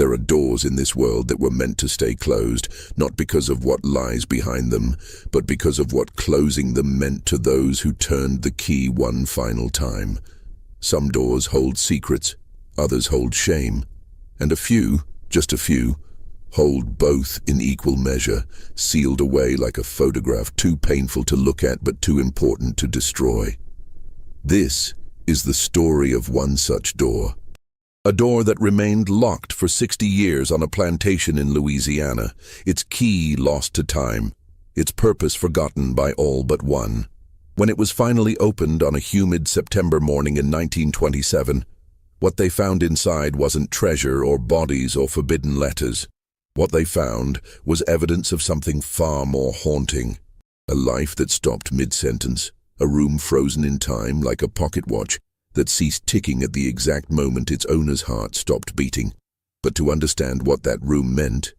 There are doors in this world that were meant to stay closed, not because of what lies behind them, but because of what closing them meant to those who turned the key one final time. Some doors hold secrets, others hold shame, and a few, just a few, hold both in equal measure, sealed away like a photograph too painful to look at but too important to destroy. This is the story of one such door. A door that remained locked for 60 years on a plantation in Louisiana, its key lost to time, its purpose forgotten by all but one. When it was finally opened on a humid September morning in 1927, what they found inside wasn't treasure or bodies or forbidden letters. What they found was evidence of something far more haunting. A life that stopped mid-sentence, a room frozen in time like a pocket watch, that ceased ticking at the exact moment its owner's heart stopped beating. But to understand what that room meant,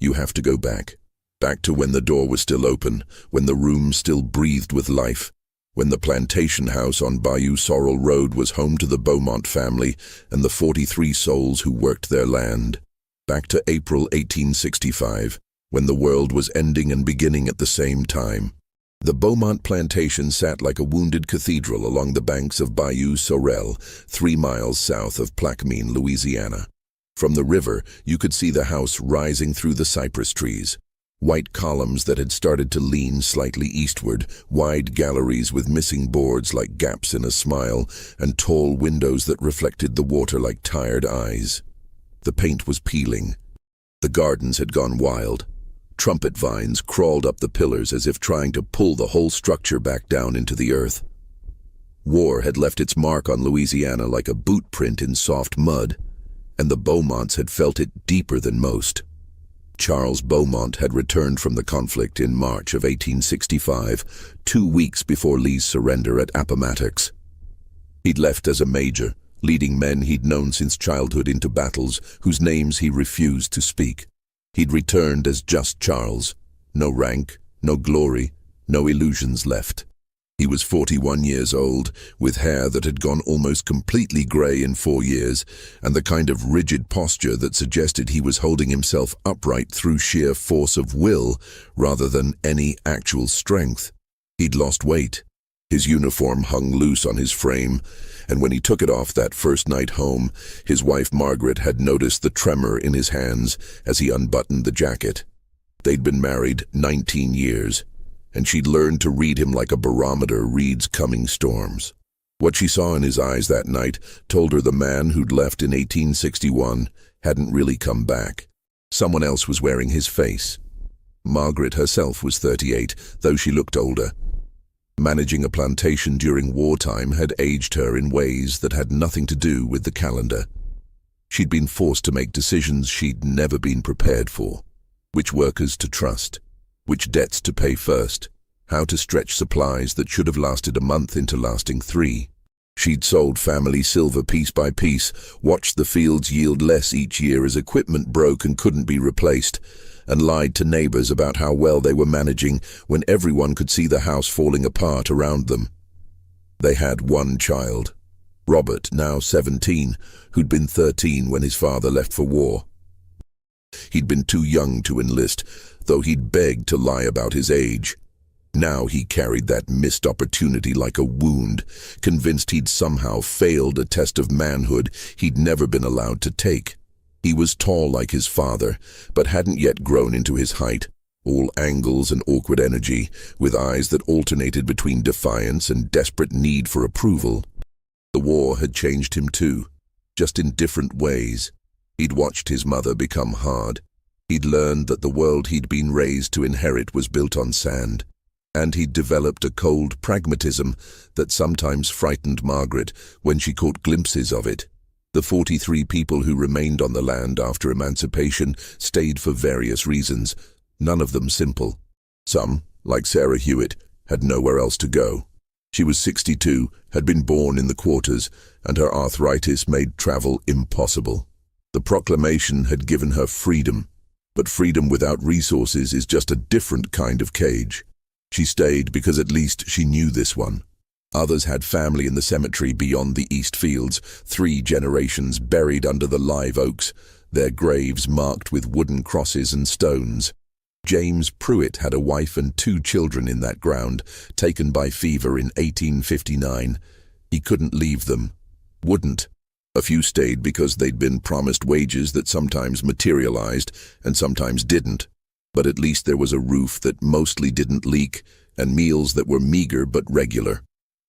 you have to go back. Back to when the door was still open, when the room still breathed with life, when the plantation house on Bayou Sorrel Road was home to the Beaumont family and the 43 souls who worked their land. Back to April 1865, when the world was ending and beginning at the same time. The Beaumont plantation sat like a wounded cathedral along the banks of Bayou Sorrel, 3 miles south of Plaquemine, Louisiana. From the river, you could see the house rising through the cypress trees. White columns that had started to lean slightly eastward, wide galleries with missing boards like gaps in a smile, and tall windows that reflected the water like tired eyes. The paint was peeling. The gardens had gone wild. Trumpet vines crawled up the pillars as if trying to pull the whole structure back down into the earth. War had left its mark on Louisiana like a boot print in soft mud, and the Beaumonts had felt it deeper than most. Charles Beaumont had returned from the conflict in March of 1865, 2 weeks before Lee's surrender at Appomattox. He'd left as a major, leading men he'd known since childhood into battles whose names he refused to speak. He'd returned as just Charles. No rank, no glory, no illusions left. He was 41 years old, with hair that had gone almost completely grey in 4 years, and the kind of rigid posture that suggested he was holding himself upright through sheer force of will rather than any actual strength. He'd lost weight. His uniform hung loose on his frame, and when he took it off that first night home, his wife Margaret had noticed the tremor in his hands as he unbuttoned the jacket. They'd been married 19 years, and she'd learned to read him like a barometer reads coming storms. What she saw in his eyes that night told her the man who'd left in 1861 hadn't really come back. Someone else was wearing his face. Margaret herself was 38, though she looked older. Managing a plantation during wartime had aged her in ways that had nothing to do with the calendar. She'd been forced to make decisions she'd never been prepared for. Which workers to trust, which debts to pay first, how to stretch supplies that should have lasted a month into lasting 3. She'd sold family silver piece by piece, watched the fields yield less each year as equipment broke and couldn't be replaced, and lied to neighbors about how well they were managing when everyone could see the house falling apart around them. They had one child, Robert, now 17, who'd been 13 when his father left for war. He'd been too young to enlist, though he'd begged to lie about his age. Now he carried that missed opportunity like a wound, convinced he'd somehow failed a test of manhood he'd never been allowed to take. He was tall like his father, but hadn't yet grown into his height, all angles and awkward energy, with eyes that alternated between defiance and desperate need for approval. The war had changed him too, just in different ways. He'd watched his mother become hard. He'd learned that the world he'd been raised to inherit was built on sand. And he'd developed a cold pragmatism that sometimes frightened Margaret when she caught glimpses of it. The 43 people who remained on the land after emancipation stayed for various reasons, none of them simple. Some, like Sarah Hewitt, had nowhere else to go. She was 62, had been born in the quarters, and her arthritis made travel impossible. The proclamation had given her freedom, but freedom without resources is just a different kind of cage. She stayed because at least she knew this one. Others had family in the cemetery beyond the East Fields, 3 generations buried under the live oaks, their graves marked with wooden crosses and stones. James Pruitt had a wife and 2 children in that ground, taken by fever in 1859. He couldn't leave them. Wouldn't. A few stayed because they'd been promised wages that sometimes materialized and sometimes didn't. But at least there was a roof that mostly didn't leak and meals that were meager but regular.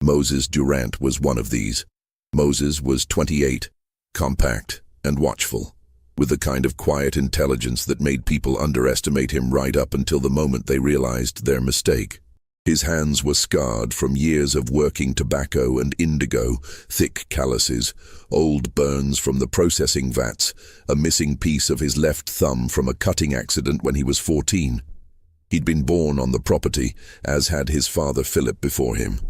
Moses Durant was one of these. Moses was 28, compact and watchful, with the kind of quiet intelligence that made people underestimate him right up until the moment they realized their mistake. His hands were scarred from years of working tobacco and indigo, thick calluses, old burns from the processing vats, a missing piece of his left thumb from a cutting accident when he was 14. He'd been born on the property, as had his father Philip before him.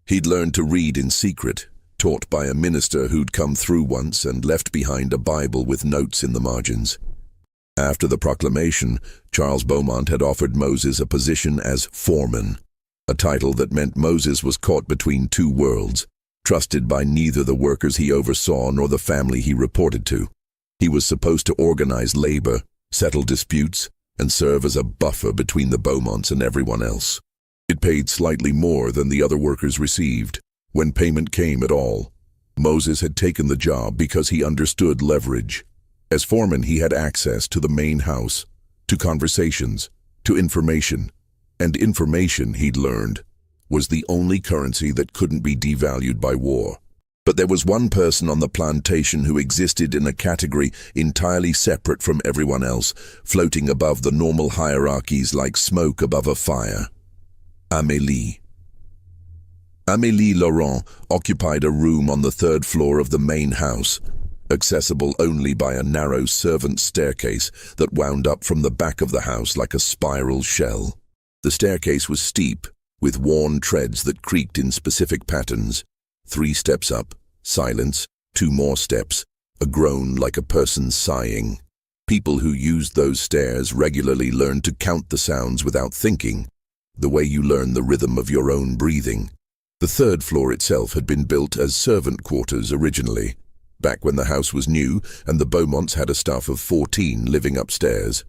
He'd learned to read in secret, taught by a minister who'd come through once and left behind a Bible with notes in the margins. After the proclamation, Charles Beaumont had offered Moses a position as foreman, a title that meant Moses was caught between 2 worlds, trusted by neither the workers he oversaw nor the family he reported to. He was supposed to organize labor, settle disputes, and serve as a buffer between the Beaumonts and everyone else. It paid slightly more than the other workers received, when payment came at all. Moses had taken the job because he understood leverage. As foreman, he had access to the main house, to conversations, to information. And information, he'd learned, was the only currency that couldn't be devalued by war. But there was one person on the plantation who existed in a category entirely separate from everyone else, floating above the normal hierarchies like smoke above a fire. Amélie. Amélie Laurent occupied a room on the 3rd floor of the main house, accessible only by a narrow servant staircase that wound up from the back of the house like a spiral shell. The staircase was steep, with worn treads that creaked in specific patterns. 3 steps up, silence, 2 more steps, a groan like a person sighing. People who used those stairs regularly learned to count the sounds without thinking, the way you learn the rhythm of your own breathing. The 3rd floor itself had been built as servant quarters originally, back when the house was new and the Beaumonts had a staff of 14 living upstairs.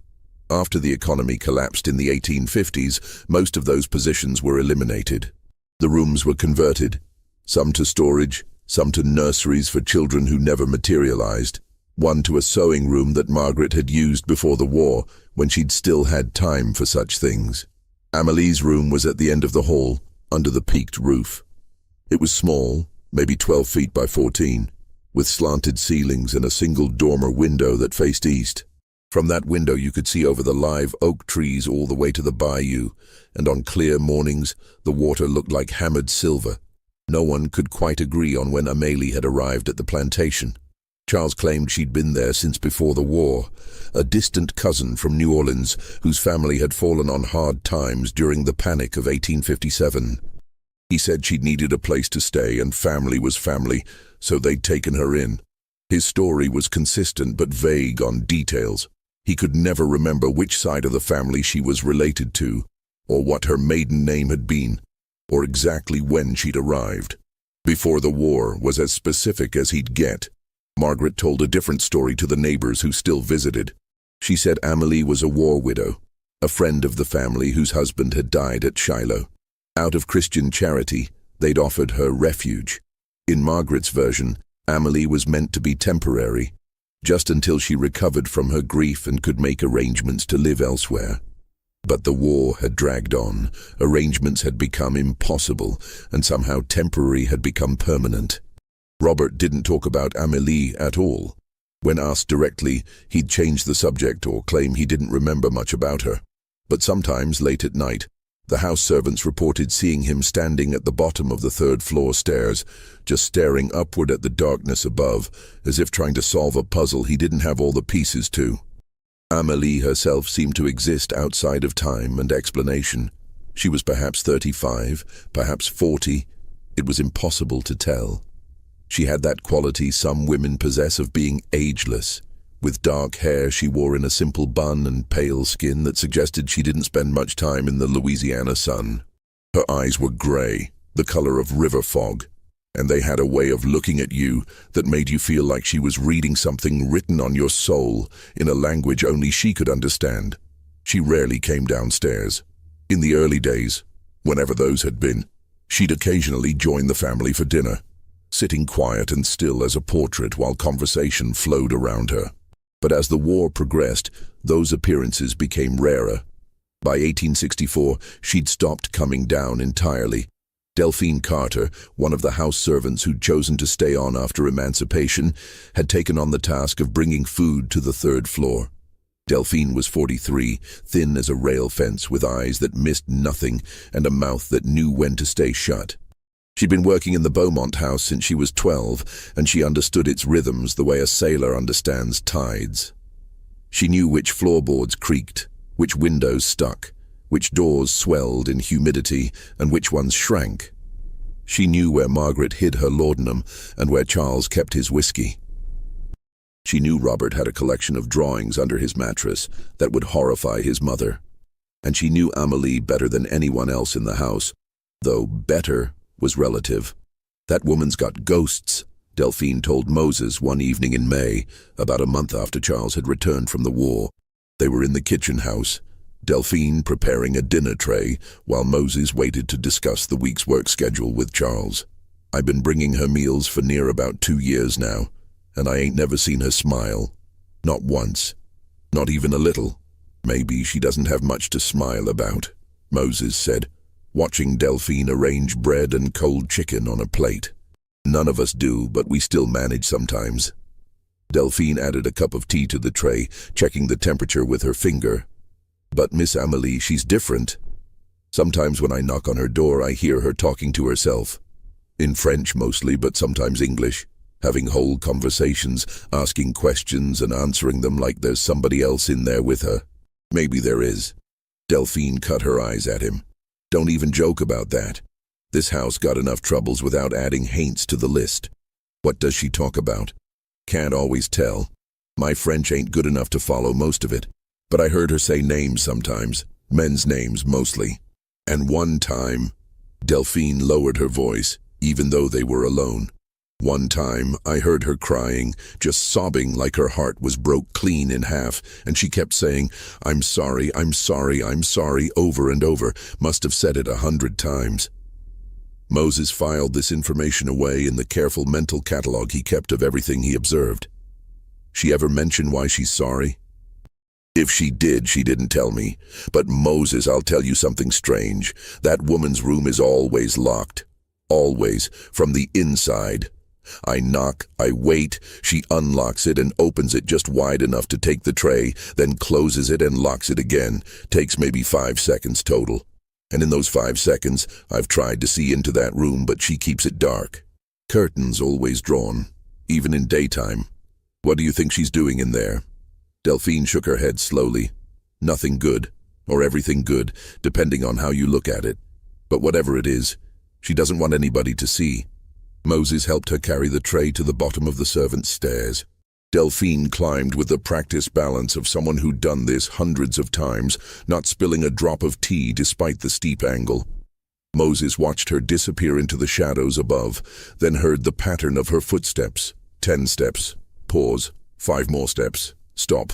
After the economy collapsed in the 1850s, most of those positions were eliminated. The rooms were converted, some to storage, some to nurseries for children who never materialized, one to a sewing room that Margaret had used before the war, when she'd still had time for such things. Amélie's room was at the end of the hall, under the peaked roof. It was small, maybe 12 feet by 14, with slanted ceilings and a single dormer window that faced east. From that window you could see over the live oak trees all the way to the bayou, and on clear mornings the water looked like hammered silver. No one could quite agree on when Amélie had arrived at the plantation. Charles claimed she'd been there since before the war, a distant cousin from New Orleans whose family had fallen on hard times during the Panic of 1857. He said she'd needed a place to stay and family was family, so they'd taken her in. His story was consistent but vague on details. He could never remember which side of the family she was related to, or what her maiden name had been, or exactly when she'd arrived. Before the war was as specific as he'd get. Margaret told a different story to the neighbors who still visited. She said Amélie was a war widow, a friend of the family whose husband had died at Shiloh. Out of Christian charity, they'd offered her refuge. In Margaret's version, Amélie was meant to be temporary, just until she recovered from her grief and could make arrangements to live elsewhere. But the war had dragged on, arrangements had become impossible, and somehow temporary had become permanent. Robert didn't talk about Amélie at all. When asked directly, he'd change the subject or claim he didn't remember much about her. But sometimes, late at night, the house servants reported seeing him standing at the bottom of the 3rd floor stairs, just staring upward at the darkness above, as if trying to solve a puzzle he didn't have all the pieces to. Amélie herself seemed to exist outside of time and explanation. She was perhaps 35, perhaps 40. It was impossible to tell. She had that quality some women possess of being ageless. With dark hair she wore in a simple bun and pale skin that suggested she didn't spend much time in the Louisiana sun. Her eyes were gray, the color of river fog. And they had a way of looking at you that made you feel like she was reading something written on your soul in a language only she could understand. She rarely came downstairs. In the early days, whenever those had been, she'd occasionally join the family for dinner, sitting quiet and still as a portrait while conversation flowed around her. But as the war progressed, those appearances became rarer. By 1864, she'd stopped coming down entirely. Delphine Carter, one of the house servants who'd chosen to stay on after emancipation, had taken on the task of bringing food to the third floor. Delphine was 43, thin as a rail fence, with eyes that missed nothing and a mouth that knew when to stay shut. She'd been working in the Beaumont house since she was 12, and she understood its rhythms the way a sailor understands tides. She knew which floorboards creaked, which windows stuck, which doors swelled in humidity, and which ones shrank. She knew where Margaret hid her laudanum and where Charles kept his whiskey. She knew Robert had a collection of drawings under his mattress that would horrify his mother. And she knew Amélie better than anyone else in the house, though better was relative. That woman's got ghosts, Delphine told Moses one evening in May, about a month after Charles had returned from the war. They were in the kitchen house, Delphine preparing a dinner tray while Moses waited to discuss the week's work schedule with Charles. I've been bringing her meals for near about 2 years now, and I ain't never seen her smile. Not once. Not even a little. Maybe she doesn't have much to smile about, Moses said, watching Delphine arrange bread and cold chicken on a plate. None of us do, but we still manage sometimes. Delphine added a cup of tea to the tray, checking the temperature with her finger. But Miss Amélie, she's different. Sometimes when I knock on her door, I hear her talking to herself. In French mostly, but sometimes English. Having whole conversations, asking questions and answering them like there's somebody else in there with her. Maybe there is. Delphine cut her eyes at him. Don't even joke about that. This house got enough troubles without adding Haints to the list. What does she talk about? Can't always tell. My French ain't good enough to follow most of it. But I heard her say names sometimes, men's names mostly. And one time, Delphine lowered her voice, even though they were alone. One time, I heard her crying, just sobbing like her heart was broke clean in half, and she kept saying, I'm sorry, I'm sorry, I'm sorry, over and over, must have said it 100 times. Moses filed this information away in the careful mental catalog he kept of everything he observed. She ever mention why she's sorry? If she did, she didn't tell me. But Moses, I'll tell you something strange. That woman's room is always locked. Always, from the inside. I knock, I wait, she unlocks it and opens it just wide enough to take the tray, then closes it and locks it again. Takes maybe 5 seconds total. And in those 5 seconds, I've tried to see into that room, but she keeps it dark. Curtains always drawn, even in daytime. What do you think she's doing in there? Delphine shook her head slowly. Nothing good, or everything good, depending on how you look at it. But whatever it is, she doesn't want anybody to see. Moses helped her carry the tray to the bottom of the servants' stairs. Delphine climbed with the practiced balance of someone who'd done this hundreds of times, not spilling a drop of tea despite the steep angle. Moses watched her disappear into the shadows above, then heard the pattern of her footsteps. 10 steps. Pause. 5 more steps. Stop.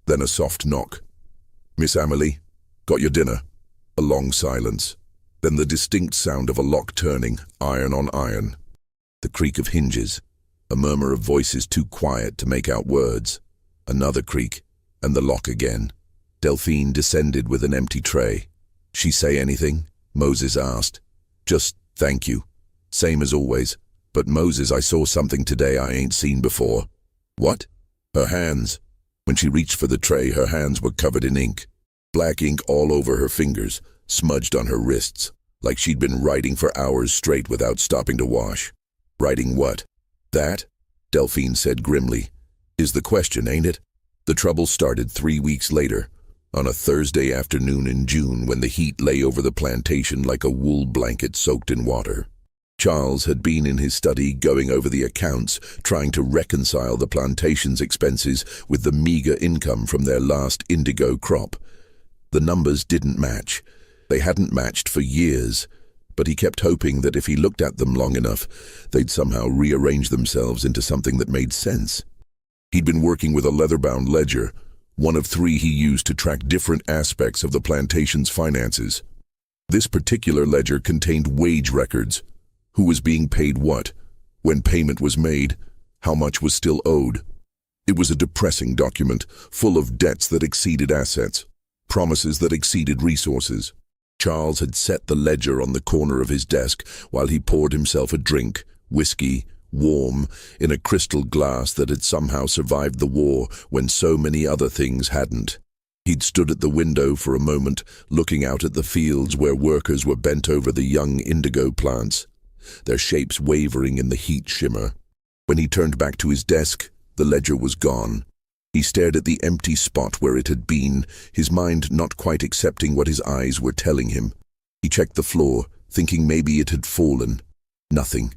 Then a soft knock. Miss Amélie, got your dinner? A long silence. Then the distinct sound of a lock turning, iron on iron. The creak of hinges. A murmur of voices too quiet to make out words. Another creak, and the lock again. Delphine descended with an empty tray. She say anything? Moses asked. Just, thank you. Same as always. But Moses, I saw something today I ain't seen before. What? Her hands. When she reached for the tray, her hands were covered in ink. Black ink all over her fingers, smudged on her wrists, like she'd been writing for hours straight without stopping to wash. Writing what? That, Delphine said grimly, is the question, ain't it? The trouble started 3 weeks later, on a Thursday afternoon in June when the heat lay over the plantation like a wool blanket soaked in water. Charles had been in his study going over the accounts, trying to reconcile the plantation's expenses with the meager income from their last indigo crop. The numbers didn't match. They hadn't matched for years. but he kept hoping that if he looked at them long enough, they'd somehow rearrange themselves into something that made sense. He'd been working with a leather-bound ledger, one of 3 he used to track different aspects of the plantation's finances. This particular ledger contained wage records, who was being paid what, when payment was made, how much was still owed. It was a depressing document, full of debts that exceeded assets, promises that exceeded resources. Charles had set the ledger on the corner of his desk while he poured himself a drink, whiskey, warm, in a crystal glass that had somehow survived the war when so many other things hadn't. He'd stood at the window for a moment, looking out at the fields where workers were bent over the young indigo plants, their shapes wavering in the heat shimmer. When he turned back to his desk, the ledger was gone. He stared at the empty spot where it had been, his mind not quite accepting what his eyes were telling him. He checked the floor, thinking maybe it had fallen. Nothing.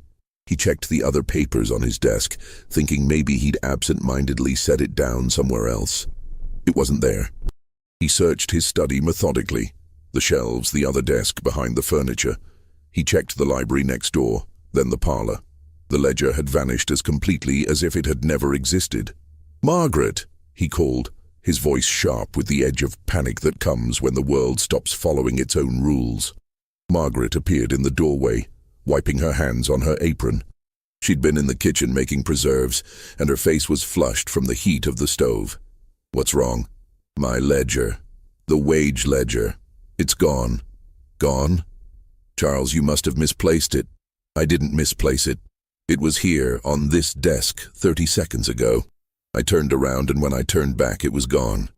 He checked the other papers on his desk, thinking maybe he'd absent-mindedly set it down somewhere else. It wasn't there. He searched his study methodically, the shelves, the other desk behind the furniture. He checked the library next door, then the parlor. The ledger had vanished as completely as if it had never existed. "Margaret," he called, his voice sharp with the edge of panic that comes when the world stops following its own rules. Margaret appeared in the doorway, wiping her hands on her apron. She'd been in the kitchen making preserves, and her face was flushed from the heat of the stove. "What's wrong?" "My ledger. The wage ledger. It's gone." "Gone?" "Charles, you must have misplaced it." "I didn't misplace it. It was here, on this desk, 30 seconds ago. I turned around, and when I turned back, it was gone."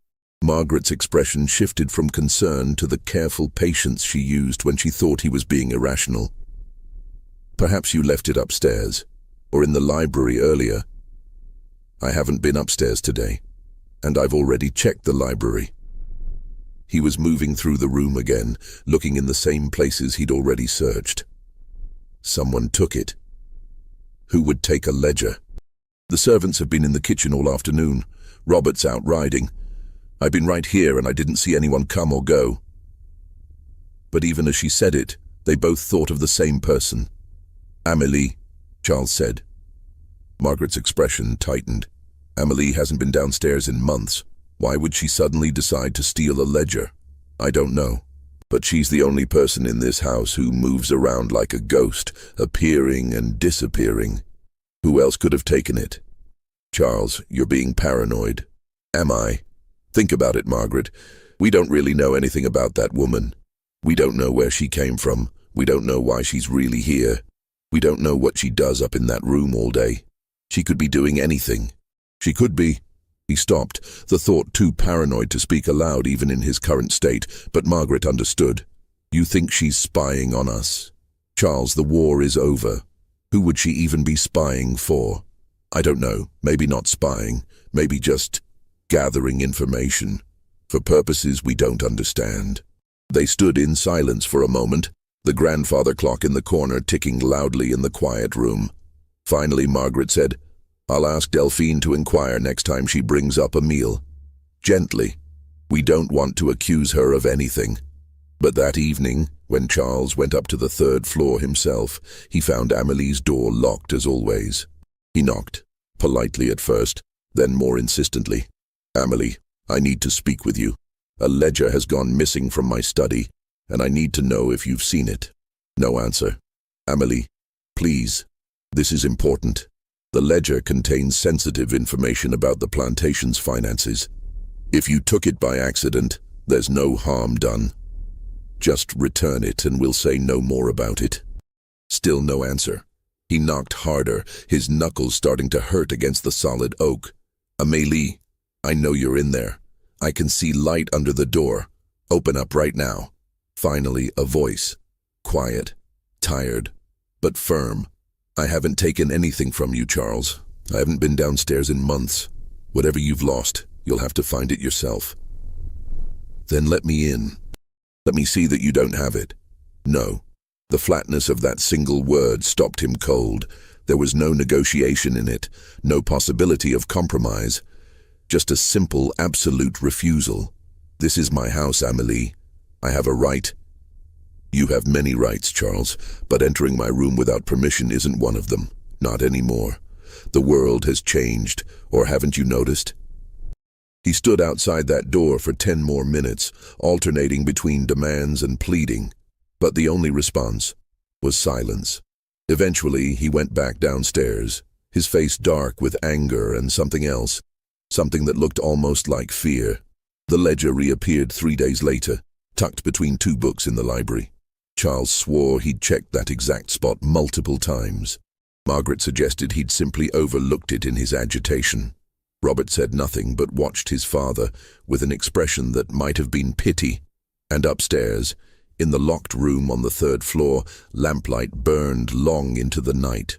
Margaret's expression shifted from concern to the careful patience she used when she thought he was being irrational. "Perhaps you left it upstairs, or in the library earlier." "I haven't been upstairs today, and I've already checked the library." He was moving through the room again, looking in the same places he'd already searched. Someone took it. Who would take a ledger? "The servants have been in the kitchen all afternoon. Robert's out riding. I've been right here and I didn't see anyone come or go." But even as she said it, they both thought of the same person. "Amélie," Charles said. Margaret's expression tightened. "Amélie hasn't been downstairs in months. Why would she suddenly decide to steal a ledger? I don't know. But she's the only person in this house who moves around like a ghost, appearing and disappearing. Who else could have taken it?" "Charles, you're being paranoid." "Am I? Think about it, Margaret. We don't really know anything about that woman. We don't know where she came from. We don't know why she's really here. We don't know what she does up in that room all day. She could be doing anything. She could be." He stopped, the thought too paranoid to speak aloud even in his current state, but Margaret understood. "You think she's spying on us?" "Charles, the war is over. Who would she even be spying for?" "I don't know. Maybe not spying. Maybe just gathering information for purposes we don't understand." They stood in silence for a moment, the grandfather clock in the corner ticking loudly in the quiet room. Finally, Margaret said, "I'll ask Delphine to inquire next time she brings up a meal." Gently. "We don't want to accuse her of anything." But that evening, when Charles went up to the 3rd floor himself, he found Amélie's door locked as always. He knocked, politely at first, then more insistently. "Amélie, I need to speak with you. A ledger has gone missing from my study, and I need to know if you've seen it." No answer. "Amélie, please. This is important. The ledger contains sensitive information about the plantation's finances. If you took it by accident, there's no harm done. Just return it and we'll say no more about it." Still no answer. He knocked harder, his knuckles starting to hurt against the solid oak. "Amélie, I know you're in there. I can see light under the door. Open up right now." Finally, a voice. Quiet, tired, but firm. "I haven't taken anything from you, Charles. I haven't been downstairs in months. Whatever you've lost, you'll have to find it yourself." "Then let me in. Let me see that you don't have it." "No." The flatness of that single word stopped him cold. There was no negotiation in it, no possibility of compromise. Just a simple, absolute refusal. "This is my house, Amélie. I have a right." You have many rights, Charles, but entering my room without permission isn't one of them. Not anymore. The world has changed, or haven't you noticed? He stood outside that door for 10 more minutes, alternating between demands and pleading, but the only response was silence. Eventually, he went back downstairs, his face dark with anger and something else, something that looked almost like fear. The ledger reappeared 3 days later, tucked between 2 books in the library. Charles swore he'd checked that exact spot multiple times. Margaret suggested he'd simply overlooked it in his agitation. Robert said nothing but watched his father with an expression that might have been pity. And upstairs, in the locked room on the 3rd floor, lamplight burned long into the night.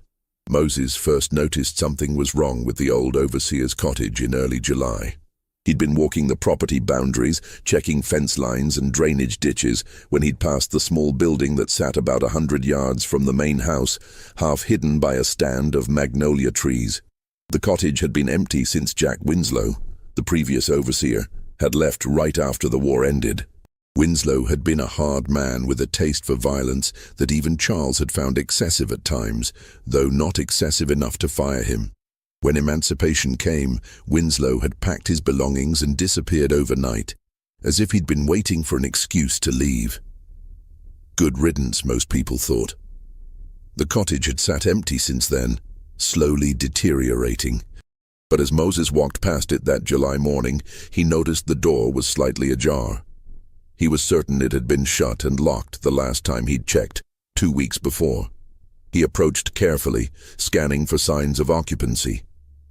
Moses first noticed something was wrong with the old overseer's cottage in early July. He'd been walking the property boundaries, checking fence lines and drainage ditches, when he'd passed the small building that sat about 100 yards from the main house, half hidden by a stand of magnolia trees. The cottage had been empty since Jack Winslow, the previous overseer, had left right after the war ended. Winslow had been a hard man with a taste for violence that even Charles had found excessive at times, though not excessive enough to fire him. When emancipation came, Winslow had packed his belongings and disappeared overnight, as if he'd been waiting for an excuse to leave. Good riddance, most people thought. The cottage had sat empty since then, slowly deteriorating. But as Moses walked past it that July morning, he noticed the door was slightly ajar. He was certain it had been shut and locked the last time he'd checked, 2 weeks before. He approached carefully, scanning for signs of occupancy.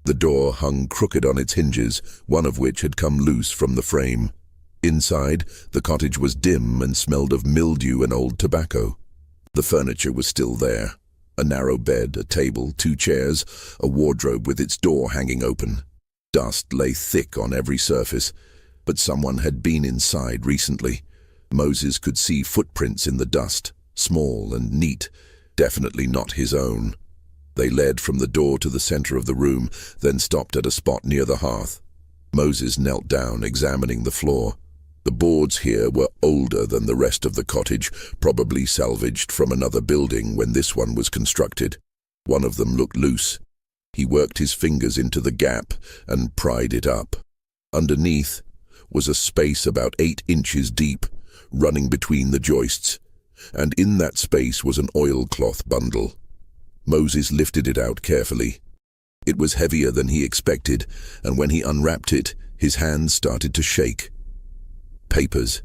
The door hung crooked on its hinges, one of which had come loose from the frame. Inside, the cottage was dim and smelled of mildew and old tobacco. The furniture was still there. A narrow bed, a table, 2 chairs, a wardrobe with its door hanging open. Dust lay thick on every surface, but someone had been inside recently. Moses could see footprints in the dust, small and neat, definitely not his own. They led from the door to the center of the room, then stopped at a spot near the hearth. Moses knelt down, examining the floor. The boards here were older than the rest of the cottage, probably salvaged from another building when this one was constructed. One of them looked loose. He worked his fingers into the gap and pried it up. Underneath was a space about 8 inches deep, running between the joists, and in that space was an oilcloth bundle. Moses lifted it out carefully. It was heavier than he expected, and when he unwrapped it, his hands started to shake. Papers.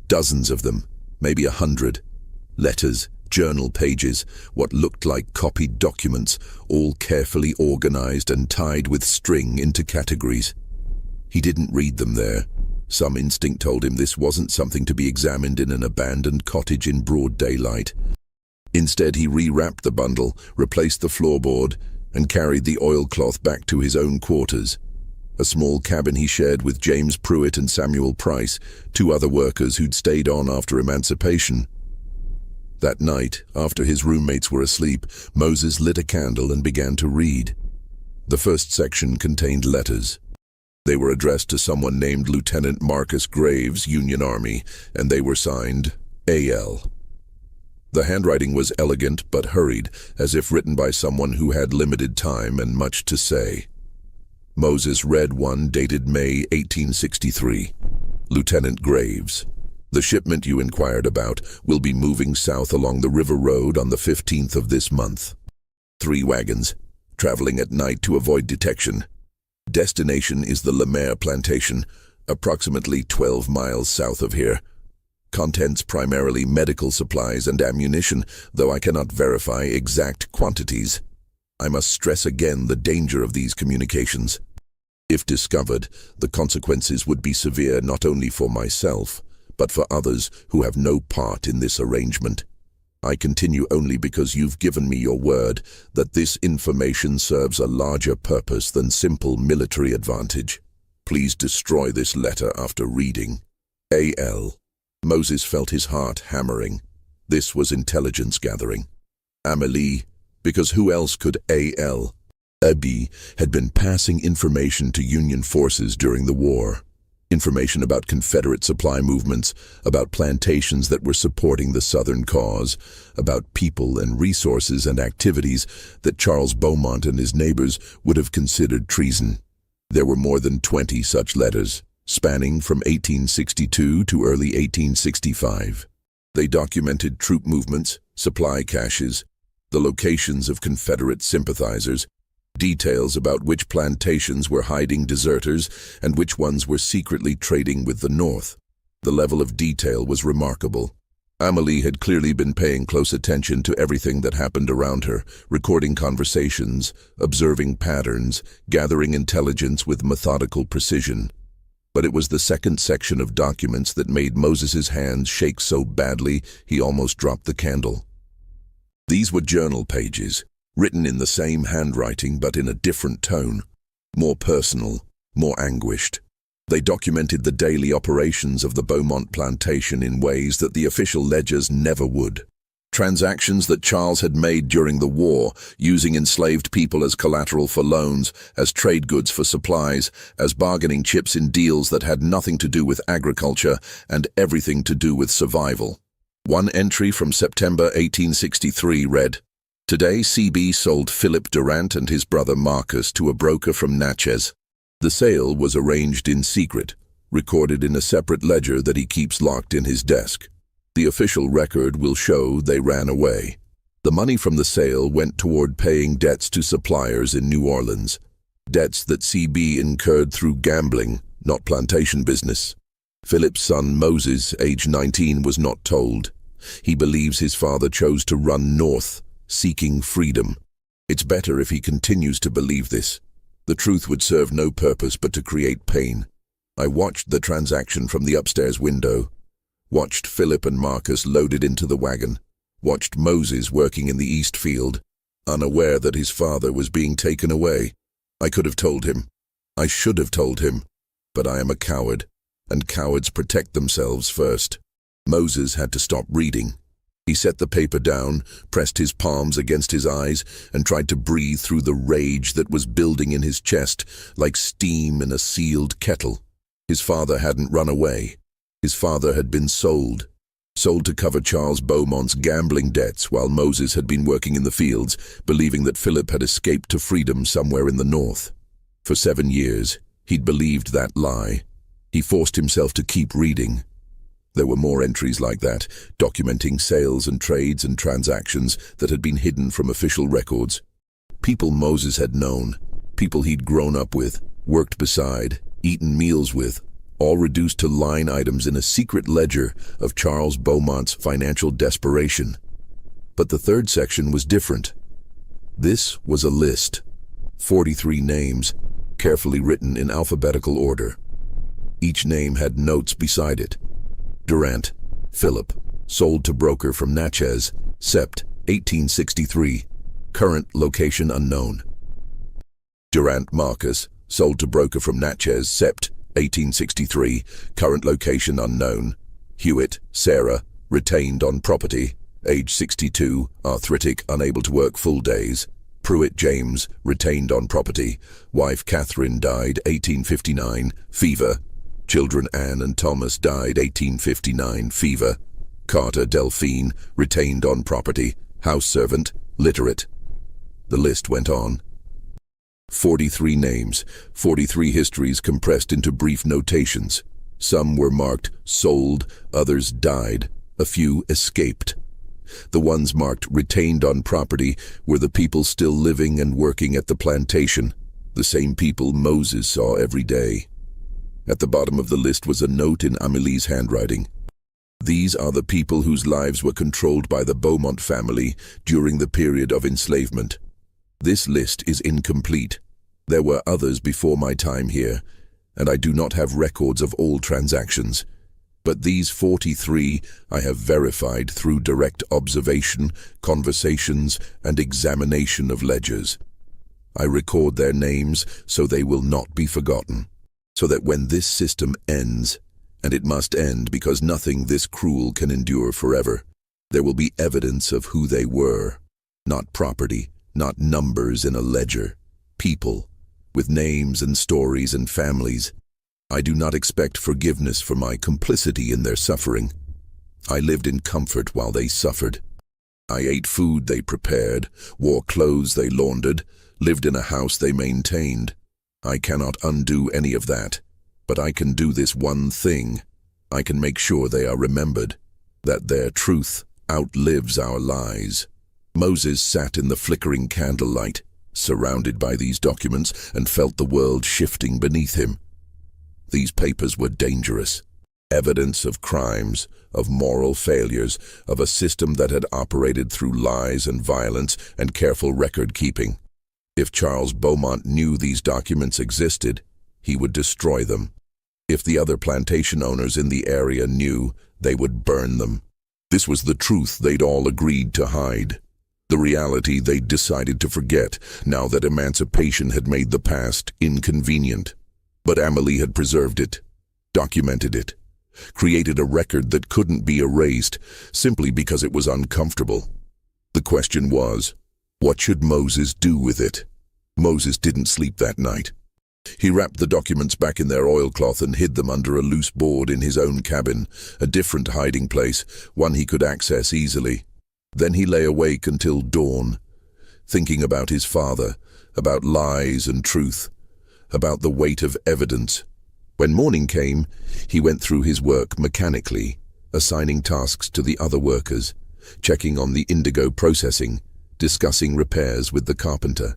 Dozens of them, maybe 100. Letters, journal pages, what looked like copied documents, all carefully organized and tied with string into categories. He didn't read them there. Some instinct told him this wasn't something to be examined in an abandoned cottage in broad daylight. Instead, he rewrapped the bundle, replaced the floorboard, and carried the oilcloth back to his own quarters. A small cabin he shared with James Pruitt and Samuel Price, 2 other workers who'd stayed on after emancipation. That night, after his roommates were asleep, Moses lit a candle and began to read. The first section contained letters. They were addressed to someone named Lieutenant Marcus Graves, Union Army, and they were signed A.L. The handwriting was elegant but hurried, as if written by someone who had limited time and much to say. Moses read one dated May 1863. Lieutenant Graves, the shipment you inquired about will be moving south along the river road on the 15th of this month. 3 wagons, traveling at night to avoid detection. Destination is the Lemaire Plantation, approximately 12 miles south of here. Contents primarily medical supplies and ammunition, though I cannot verify exact quantities. I must stress again the danger of these communications. If discovered, the consequences would be severe not only for myself, but for others who have no part in this arrangement. I continue only because you've given me your word that this information serves a larger purpose than simple military advantage. Please destroy this letter after reading. A.L. Moses felt his heart hammering. This was intelligence gathering. Amelie, because who else could A.L. Abi had been passing information to Union forces during the war. Information about Confederate supply movements, about plantations that were supporting the Southern cause, about people and resources and activities that Charles Beaumont and his neighbors would have considered treason. There were more than 20 such letters, spanning from 1862 to early 1865. They documented troop movements, supply caches, the locations of Confederate sympathizers, details about which plantations were hiding deserters and which ones were secretly trading with the North. The level of detail was remarkable. Amelie had clearly been paying close attention to everything that happened around her, recording conversations, observing patterns, gathering intelligence with methodical precision. But it was the second section of documents that made Moses's hands shake so badly he almost dropped the candle. These were journal pages, written in the same handwriting but in a different tone, more personal, more anguished. They documented the daily operations of the Beaumont plantation in ways that the official ledgers never would. Transactions that Charles had made during the war, using enslaved people as collateral for loans, as trade goods for supplies, as bargaining chips in deals that had nothing to do with agriculture and everything to do with survival. One entry from September 1863 read, "Today CB sold Philip Durant and his brother Marcus to a broker from Natchez. The sale was arranged in secret, recorded in a separate ledger that he keeps locked in his desk. The official record will show they ran away. The money from the sale went toward paying debts to suppliers in New Orleans, debts that CB incurred through gambling, not plantation business. Philip's son Moses, age 19, was not told. He believes his father chose to run north, seeking freedom. It's better if he continues to believe this. The truth would serve no purpose but to create pain. I watched the transaction from the upstairs window, watched Philip and Marcus loaded into the wagon, watched Moses working in the east field, unaware that his father was being taken away. I could have told him. I should have told him. But I am a coward, and cowards protect themselves first. Moses had to stop reading. He set the paper down, pressed his palms against his eyes, and tried to breathe through the rage that was building in his chest like steam in a sealed kettle. His father hadn't run away. His father had been sold to cover Charles Beaumont's gambling debts while Moses had been working in the fields, believing that Philip had escaped to freedom somewhere in the north. For 7 years, he'd believed that lie. He forced himself to keep reading. There were more entries like that, documenting sales and trades and transactions that had been hidden from official records. People Moses had known, people he'd grown up with, worked beside, eaten meals with, all reduced to line items in a secret ledger of Charles Beaumont's financial desperation. But the third section was different. This was a list, 43 names, carefully written in alphabetical order. Each name had notes beside it. Durant, Philip, sold to broker from Natchez, Sept. 1863, current location unknown. Durant Marcus, sold to broker from Natchez, Sept. 1863, current location unknown. Hewitt, Sarah, retained on property, age 62, arthritic, unable to work full days. Pruitt James, retained on property, wife Catherine died 1859, fever. Children Anne and Thomas died 1859, fever. Carter Delphine, retained on property, house servant, literate. The list went on. 43 names, 43 histories compressed into brief notations. Some were marked sold, others died, a few escaped. The ones marked retained on property were the people still living and working at the plantation, the same people Moses saw every day. At the bottom of the list was a note in Amelie's handwriting. These are the people whose lives were controlled by the Beaumont family during the period of enslavement. This list is incomplete. There were others before my time here, and I do not have records of all transactions. But these 43 I have verified through direct observation, conversations, and examination of ledgers. I record their names so they will not be forgotten, so that when this system ends, and it must end because nothing this cruel can endure forever, there will be evidence of who they were, not property, not numbers in a ledger, people, with names and stories and families. I do not expect forgiveness for my complicity in their suffering. I lived in comfort while they suffered. I ate food they prepared, wore clothes they laundered, lived in a house they maintained. I cannot undo any of that, but I can do this one thing. I can make sure they are remembered, that their truth outlives our lies. Moses sat in the flickering candlelight, surrounded by these documents, and felt the world shifting beneath him. These papers were dangerous. Evidence of crimes, of moral failures, of a system that had operated through lies and violence and careful record-keeping. If Charles Beaumont knew these documents existed, he would destroy them. If the other plantation owners in the area knew, they would burn them. This was the truth they'd all agreed to hide. The reality they'd decided to forget, now that emancipation had made the past inconvenient. But Amelie had preserved it, documented it, created a record that couldn't be erased simply because it was uncomfortable. The question was, what should Moses do with it? Moses didn't sleep that night. He wrapped the documents back in their oilcloth and hid them under a loose board in his own cabin, a different hiding place, one he could access easily. Then he lay awake until dawn, thinking about his father, about lies and truth, about the weight of evidence. When morning came, he went through his work mechanically, assigning tasks to the other workers, checking on the indigo processing, discussing repairs with the carpenter.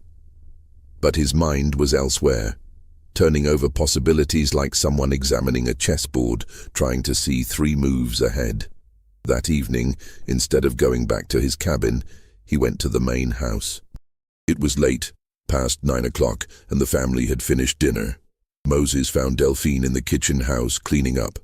But his mind was elsewhere, turning over possibilities like someone examining a chessboard, trying to see 3 moves ahead. That evening, instead of going back to his cabin, he went to the main house. It was late, past 9 o'clock, and the family had finished dinner. Moses found Delphine in the kitchen house cleaning up.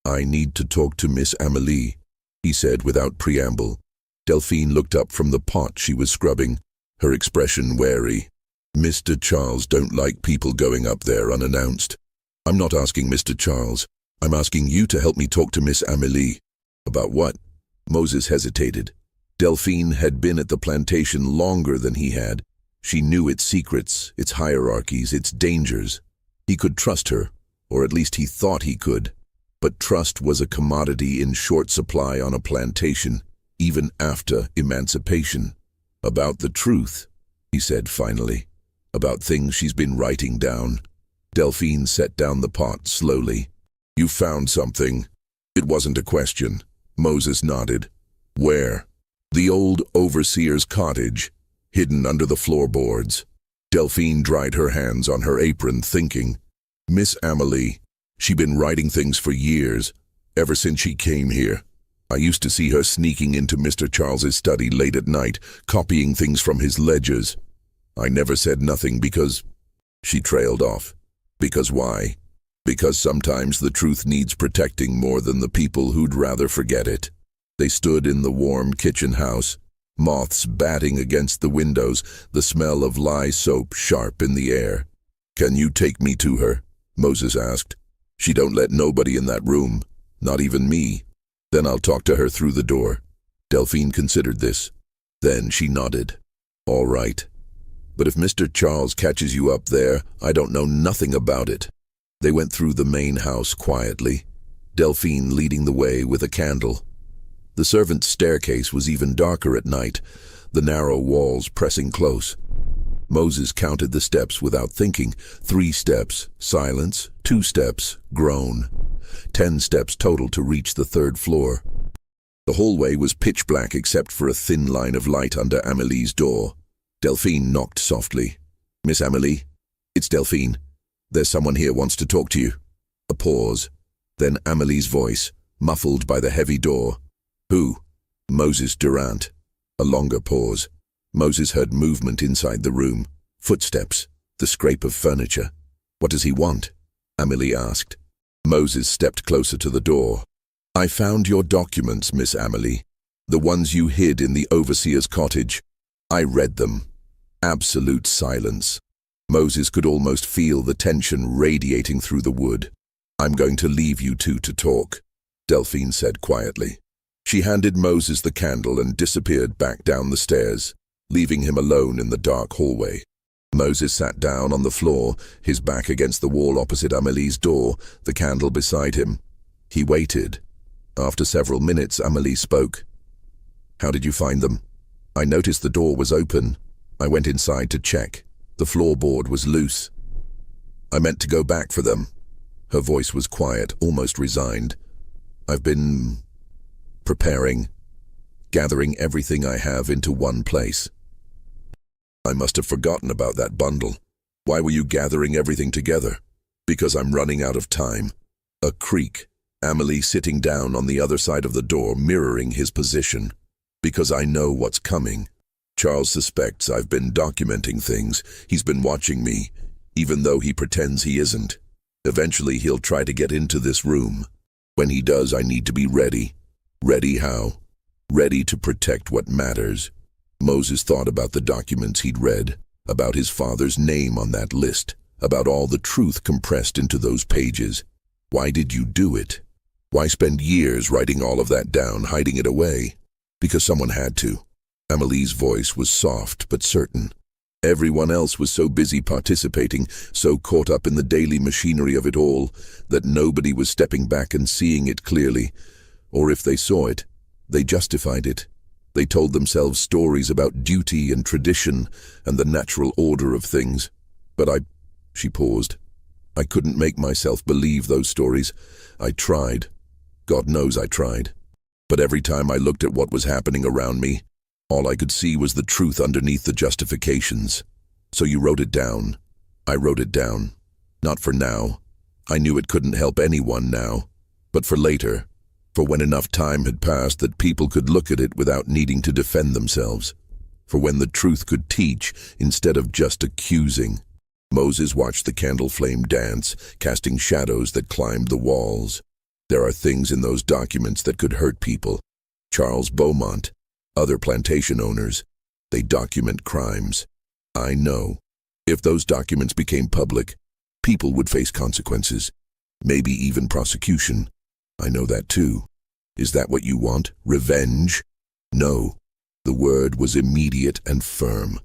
"I need to talk to Miss Amelie," he said without preamble. Delphine looked up from the pot she was scrubbing, her expression wary. "Mr. Charles don't like people going up there unannounced." "I'm not asking Mr. Charles. I'm asking you to help me talk to Miss Amelie." "About what?" Moses hesitated. Delphine had been at the plantation longer than he had. She knew its secrets, its hierarchies, its dangers. He could trust her, or at least he thought he could. But trust was a commodity in short supply on a plantation, even after emancipation. "About the truth," he said finally. "About things she's been writing down." Delphine set down the pot slowly. "You found something?" It wasn't a question. Moses nodded. "Where?" "The old overseer's cottage, hidden under the floorboards." Delphine dried her hands on her apron, thinking. "Miss Amelie, she'd been writing things for years, ever since she came here. I used to see her sneaking into Mr. Charles's study late at night, copying things from his ledgers. I never said nothing because—" She trailed off. "Because why?" "Because sometimes the truth needs protecting more than the people who'd rather forget it." They stood in the warm kitchen house, moths batting against the windows, the smell of lye soap sharp in the air. "Can you take me to her?" Moses asked. "She don't let nobody in that room, not even me." "Then I'll talk to her through the door." Delphine considered this. Then she nodded. "All right. But if Mr. Charles catches you up there, I don't know nothing about it." They went through the main house quietly, Delphine leading the way with a candle. The servants' staircase was even darker at night, the narrow walls pressing close. Moses counted the steps without thinking. 3 steps, silence, 2 steps, groan. 10 steps total to reach the 3rd floor. The hallway was pitch black except for a thin line of light under Amelie's door. Delphine knocked softly. "Miss Amelie?" "It's Delphine. There's someone here wants to talk to you." A pause. Then Amelie's voice, muffled by the heavy door. "Who?" "Moses Durant." A longer pause. Moses heard movement inside the room. Footsteps, the scrape of furniture. "What does he want?" Amelie asked. Moses stepped closer to the door. "I found your documents, Miss Amelie. The ones you hid in the overseer's cottage. I read them." Absolute silence. Moses could almost feel the tension radiating through the wood. "I'm going to leave you two to talk," Delphine said quietly. She handed Moses the candle and disappeared back down the stairs, leaving him alone in the dark hallway. Moses sat down on the floor, his back against the wall opposite Amelie's door, the candle beside him. He waited. After several minutes, Amelie spoke. "How did you find them?" "I noticed the door was open. I went inside to check. The floorboard was loose. I meant to go back for them." Her voice was quiet, almost resigned. "I've been preparing, gathering everything I have into one place." "I must have forgotten about that bundle. Why were you gathering everything together?" "Because I'm running out of time." A creak. Amelie sitting down on the other side of the door, mirroring his position. "Because I know what's coming. Charles suspects I've been documenting things. He's been watching me, even though he pretends he isn't. Eventually he'll try to get into this room. When he does, I need to be ready. Ready how? Ready to protect what matters." Moses thought about the documents he'd read, about his father's name on that list, about all the truth compressed into those pages. Why did you do it? Why spend years writing all of that down, hiding it away? Because someone had to. Amelie's voice was soft but certain. Everyone else was so busy participating, so caught up in the daily machinery of it all, that nobody was stepping back and seeing it clearly. Or if they saw it, they justified it. They told themselves stories about duty and tradition and the natural order of things. But she paused. "I couldn't make myself believe those stories. I tried. God knows I tried. But every time I looked at what was happening around me, all I could see was the truth underneath the justifications." "So you wrote it down." "I wrote it down. Not for now. I knew it couldn't help anyone now. But for later. For when enough time had passed that people could look at it without needing to defend themselves. For when the truth could teach instead of just accusing." Moses watched the candle flame dance, casting shadows that climbed the walls. "There are things in those documents that could hurt people. Charles Beaumont, other plantation owners, they document crimes. I know. If those documents became public, people would face consequences, maybe even prosecution. I know that too. Is that what you want? Revenge?" "No." The word was immediate and firm.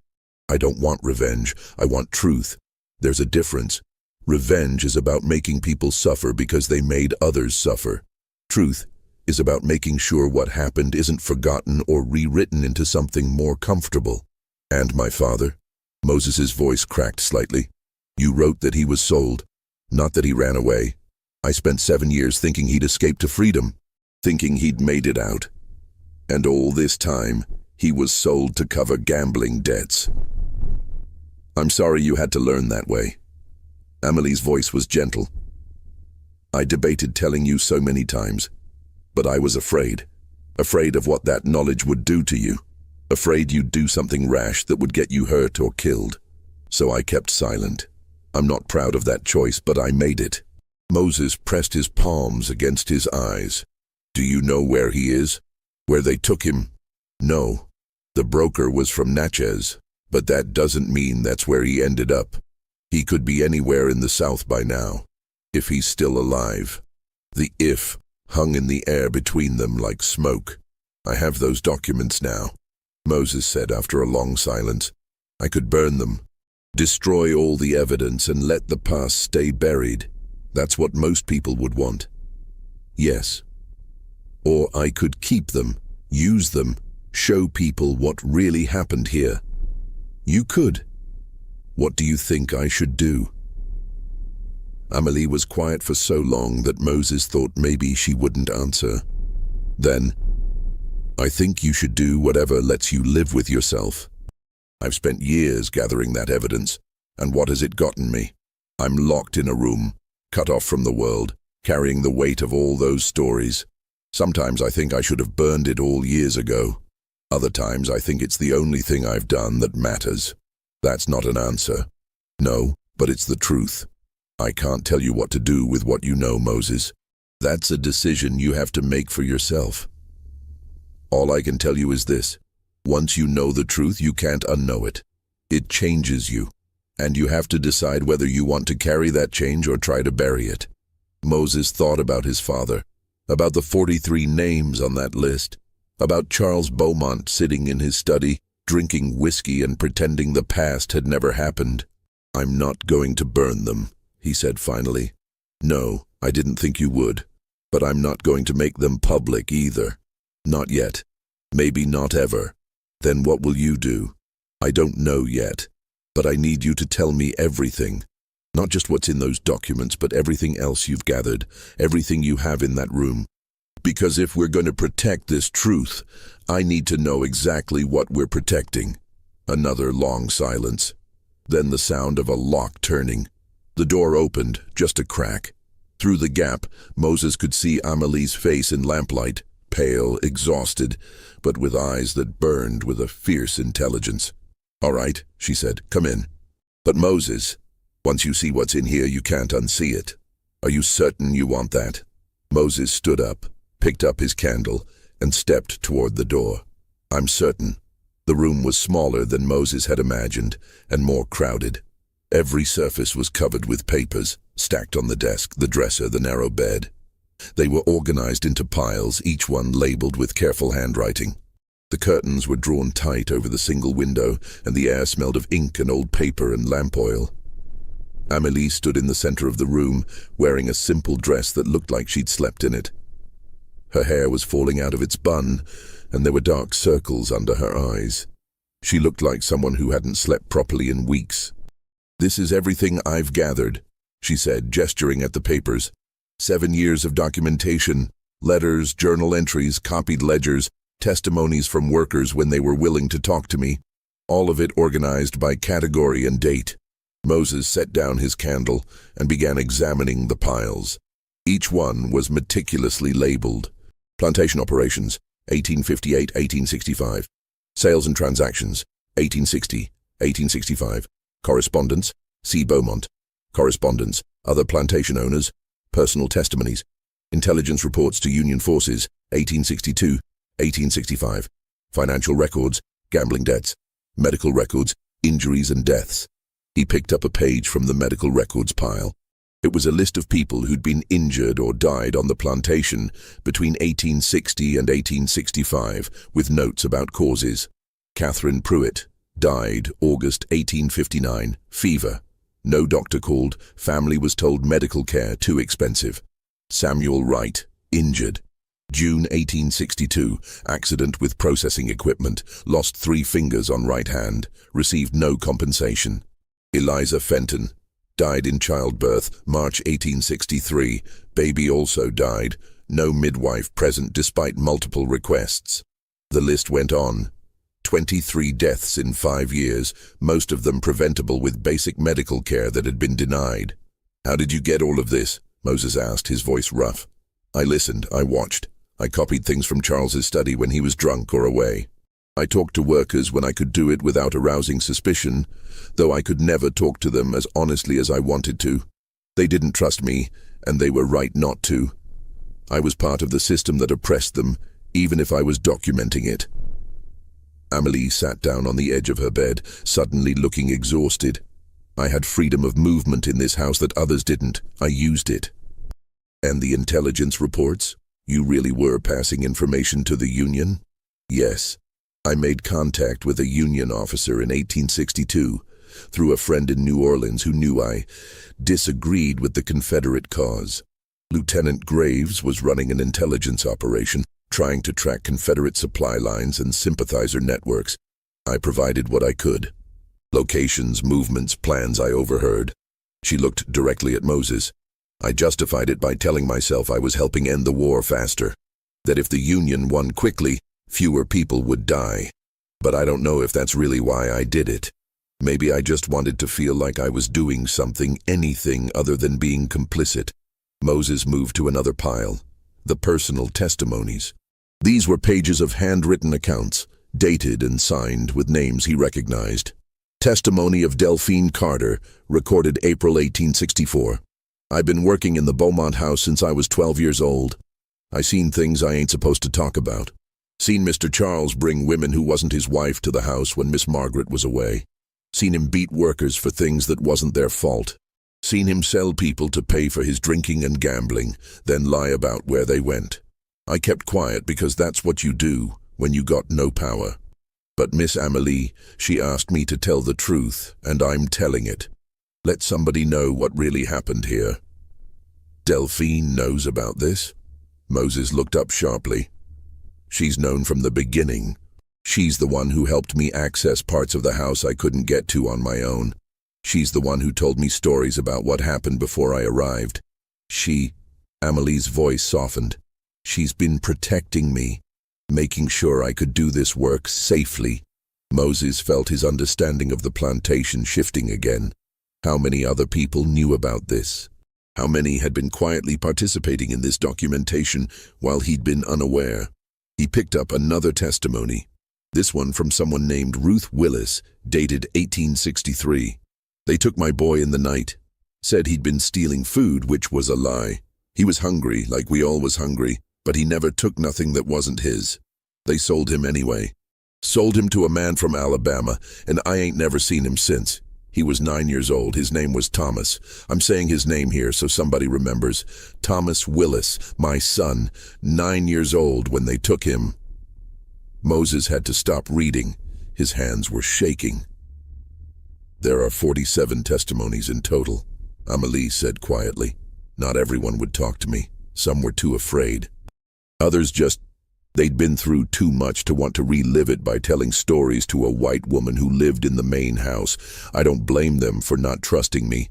"I don't want revenge. I want truth. There's a difference. Revenge is about making people suffer because they made others suffer. Truth is about making sure what happened isn't forgotten or rewritten into something more comfortable." "And my father?" Moses's voice cracked slightly. "You wrote that he was sold, not that he ran away. I spent 7 years thinking he'd escaped to freedom, thinking he'd made it out. And all this time, he was sold to cover gambling debts." "I'm sorry you had to learn that way." Amelie's voice was gentle. "I debated telling you so many times, but I was afraid of what that knowledge would do to you, afraid you'd do something rash that would get you hurt or killed. So I kept silent. I'm not proud of that choice, but I made it." Moses pressed his palms against his eyes. "Do you know where he is? Where they took him?" "No. The broker was from Natchez, but that doesn't mean that's where he ended up. He could be anywhere in the South by now, if he's still alive." The "if" hung in the air between them like smoke. "I have those documents now," Moses said after a long silence. "I could burn them, destroy all the evidence and let the past stay buried. That's what most people would want." "Yes. Or I could keep them, use them, show people what really happened here." "You could. What do you think I should do?" Amelie was quiet for so long that Moses thought maybe she wouldn't answer. Then, "I think you should do whatever lets you live with yourself. I've spent years gathering that evidence, and what has it gotten me? I'm locked in a room, cut off from the world, carrying the weight of all those stories. Sometimes I think I should have burned it all years ago. Other times I think it's the only thing I've done that matters." "That's not an answer." "No, but it's the truth. I can't tell you what to do with what you know, Moses. That's a decision you have to make for yourself. All I can tell you is this. Once you know the truth, you can't unknow it. It changes you, and you have to decide whether you want to carry that change or try to bury it." Moses thought about his father, about the 43 names on that list, about Charles Beaumont sitting in his study, drinking whiskey and pretending the past had never happened. "I'm not going to burn them," he said finally. "No, I didn't think you would. But I'm not going to make them public either. Not yet. Maybe not ever. Then what will you do?" "I don't know yet. But I need you to tell me everything. Not just what's in those documents, but everything else you've gathered, everything you have in that room. Because if we're going to protect this truth, I need to know exactly what we're protecting." Another long silence. Then the sound of a lock turning. The door opened, just a crack. Through the gap, Moses could see Amelie's face in lamplight, pale, exhausted, but with eyes that burned with a fierce intelligence. "All right," she said, "come in. But Moses, once you see what's in here, you can't unsee it. Are you certain you want that?" Moses stood up, picked up his candle, and stepped toward the door. "I'm certain." The room was smaller than Moses had imagined, and more crowded. Every surface was covered with papers, stacked on the desk, the dresser, the narrow bed. They were organized into piles, each one labeled with careful handwriting. The curtains were drawn tight over the single window, and the air smelled of ink and old paper and lamp oil. Amelie stood in the center of the room, wearing a simple dress that looked like she'd slept in it. Her hair was falling out of its bun, and there were dark circles under her eyes. She looked like someone who hadn't slept properly in weeks. "This is everything I've gathered," she said, gesturing at the papers. 7 years of documentation, letters, journal entries, copied ledgers, testimonies from workers when they were willing to talk to me, all of it organized by category and date. Moses set down his candle and began examining the piles. Each one was meticulously labeled. Plantation operations, 1858-1865. Sales and transactions, 1860-1865. Correspondence, C. Beaumont. Correspondence, other plantation owners. Personal testimonies. Intelligence reports to Union forces, 1862-1865. Financial records, gambling debts. Medical records, injuries and deaths. He picked up a page from the medical records pile. It was a list of people who'd been injured or died on the plantation between 1860 and 1865, with notes about causes. Catherine Pruitt, died August 1859, fever. No doctor called, family was told medical care too expensive. Samuel Wright, injured. June 1862, accident with processing equipment, lost 3 fingers on right hand, received no compensation. Eliza Fenton, died in childbirth, March 1863, baby also died, no midwife present despite multiple requests. The list went on. 23 deaths in 5 years, most of them preventable with basic medical care that had been denied. "How did you get all of this?" Moses asked, his voice rough. "I listened, I watched. I copied things from Charles's study when he was drunk or away. I talked to workers when I could do it without arousing suspicion, though I could never talk to them as honestly as I wanted to. They didn't trust me, and they were right not to. I was part of the system that oppressed them, even if I was documenting it." Amelie sat down on the edge of her bed, suddenly looking exhausted. "I had freedom of movement in this house that others didn't. I used it." "And the intelligence reports? You really were passing information to the Union?" "Yes. I made contact with a Union officer in 1862, through a friend in New Orleans who knew I disagreed with the Confederate cause. Lieutenant Graves was running an intelligence operation, trying to track Confederate supply lines and sympathizer networks. I provided what I could. Locations, movements, plans I overheard." She looked directly at Moses. "I justified it by telling myself I was helping end the war faster, that if the Union won quickly, fewer people would die. But I don't know if that's really why I did it. Maybe I just wanted to feel like I was doing something, anything other than being complicit." Moses moved to another pile. The personal testimonies. These were pages of handwritten accounts, dated and signed with names he recognized. Testimony of Delphine Carter, recorded April 1864. "I've been working in the Beaumont house since I was 12 years old. I seen things I ain't supposed to talk about. Seen Mr. Charles bring women who wasn't his wife to the house when Miss Margaret was away. Seen him beat workers for things that wasn't their fault. Seen him sell people to pay for his drinking and gambling, then lie about where they went. I kept quiet because that's what you do when you got no power. But Miss Amelie, she asked me to tell the truth, and I'm telling it. Let somebody know what really happened here." "Delphine knows about this?" Moses looked up sharply. "She's known from the beginning. She's the one who helped me access parts of the house I couldn't get to on my own. She's the one who told me stories about what happened before I arrived. Amelie's voice softened. "She's been protecting me, making sure I could do this work safely." Moses felt his understanding of the plantation shifting again. How many other people knew about this? How many had been quietly participating in this documentation while he'd been unaware? He picked up another testimony, this one from someone named Ruth Willis, dated 1863. "They took my boy in the night. Said he'd been stealing food, which was a lie. He was hungry, like we all was hungry, but he never took nothing that wasn't his. They sold him anyway. Sold him to a man from Alabama, and I ain't never seen him since. He was 9 years old. His name was Thomas. I'm saying his name here so somebody remembers. Thomas Willis, my son, 9 years old when they took him." Moses had to stop reading. His hands were shaking. "There are 47 testimonies in total," Amelie said quietly. "Not everyone would talk to me. Some were too afraid. Others they'd been through too much to want to relive it by telling stories to a white woman who lived in the main house. I don't blame them for not trusting me.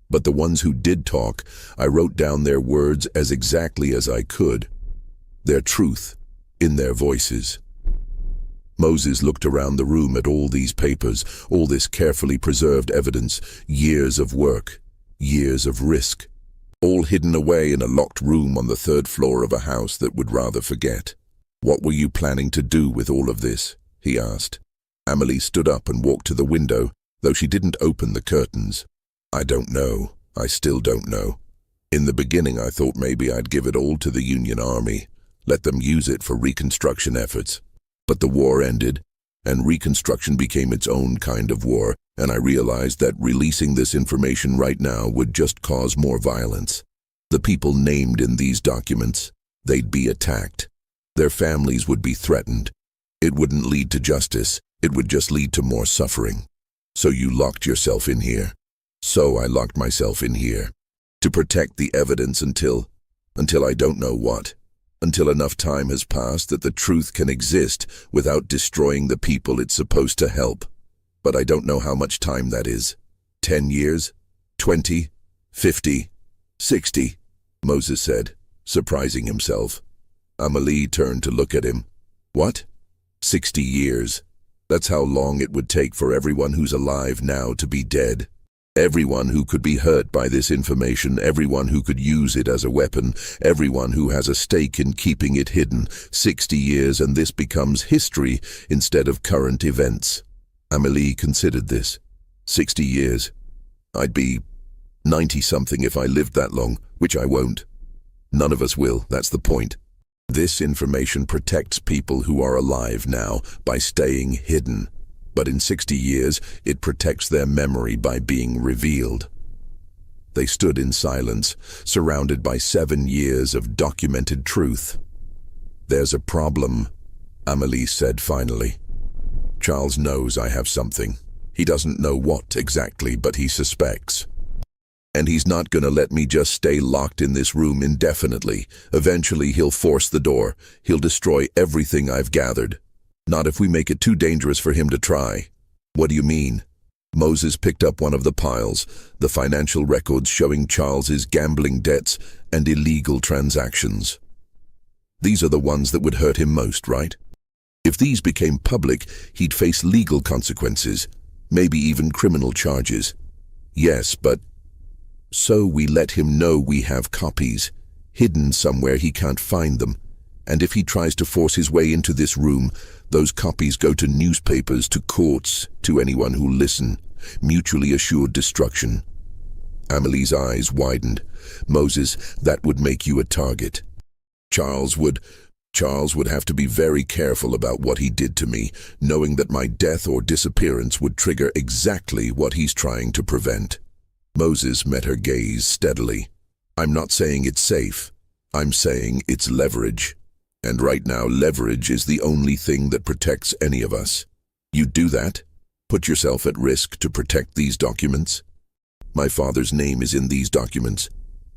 But the ones who did talk, I wrote down their words as exactly as I could. Their truth, in their voices." Moses looked around the room at all these papers, all this carefully preserved evidence, years of work, years of risk, all hidden away in a locked room on the 3rd floor of a house that would rather forget. "What were you planning to do with all of this?" he asked. Amelie stood up and walked to the window, though she didn't open the curtains. "I don't know. I still don't know. In the beginning I thought maybe I'd give it all to the Union Army, let them use it for reconstruction efforts. But the war ended, and Reconstruction became its own kind of war, and I realized that releasing this information right now would just cause more violence. The people named in these documents, they'd be attacked. Their families would be threatened. It wouldn't lead to justice, it would just lead to more suffering. So you locked yourself in here." "So I locked myself in here. To protect the evidence until I don't know what. Until enough time has passed that the truth can exist without destroying the people it's supposed to help. But I don't know how much time that is. 10 years? 20? 50? 60? Moses said, surprising himself. Amelie turned to look at him. "What? 60 years. That's how long it would take for everyone who's alive now to be dead. Everyone who could be hurt by this information, everyone who could use it as a weapon, everyone who has a stake in keeping it hidden. 60 years and this becomes history instead of current events." Amelie considered this. 60 years. I'd be 90-something if I lived that long, which I won't. None of us will, that's the point. This information protects people who are alive now by staying hidden. But in 60 years, it protects their memory by being revealed. They stood in silence, surrounded by 7 years of documented truth. "There's a problem," Amelie said finally. "Charles knows I have something. He doesn't know what exactly, but he suspects. And he's not gonna let me just stay locked in this room indefinitely. Eventually he'll force the door. He'll destroy everything I've gathered. Not if we make it too dangerous for him to try." "What do you mean?" Moses picked up one of the piles, the financial records showing Charles's gambling debts and illegal transactions. "These are the ones that would hurt him most, right? If these became public, he'd face legal consequences, maybe even criminal charges." "Yes, but..." "So we let him know we have copies, hidden somewhere he can't find them. And if he tries to force his way into this room, those copies go to newspapers, to courts, to anyone who'll listen. Mutually assured destruction." Amelie's eyes widened. "Moses, that would make you a target. Charles would have to be very careful about what he did to me, knowing that my death or disappearance would trigger exactly what he's trying to prevent." Moses met her gaze steadily. "I'm not saying it's safe. I'm saying it's leverage. And right now, leverage is the only thing that protects any of us. You do that? Put yourself at risk to protect these documents? My father's name is in these documents.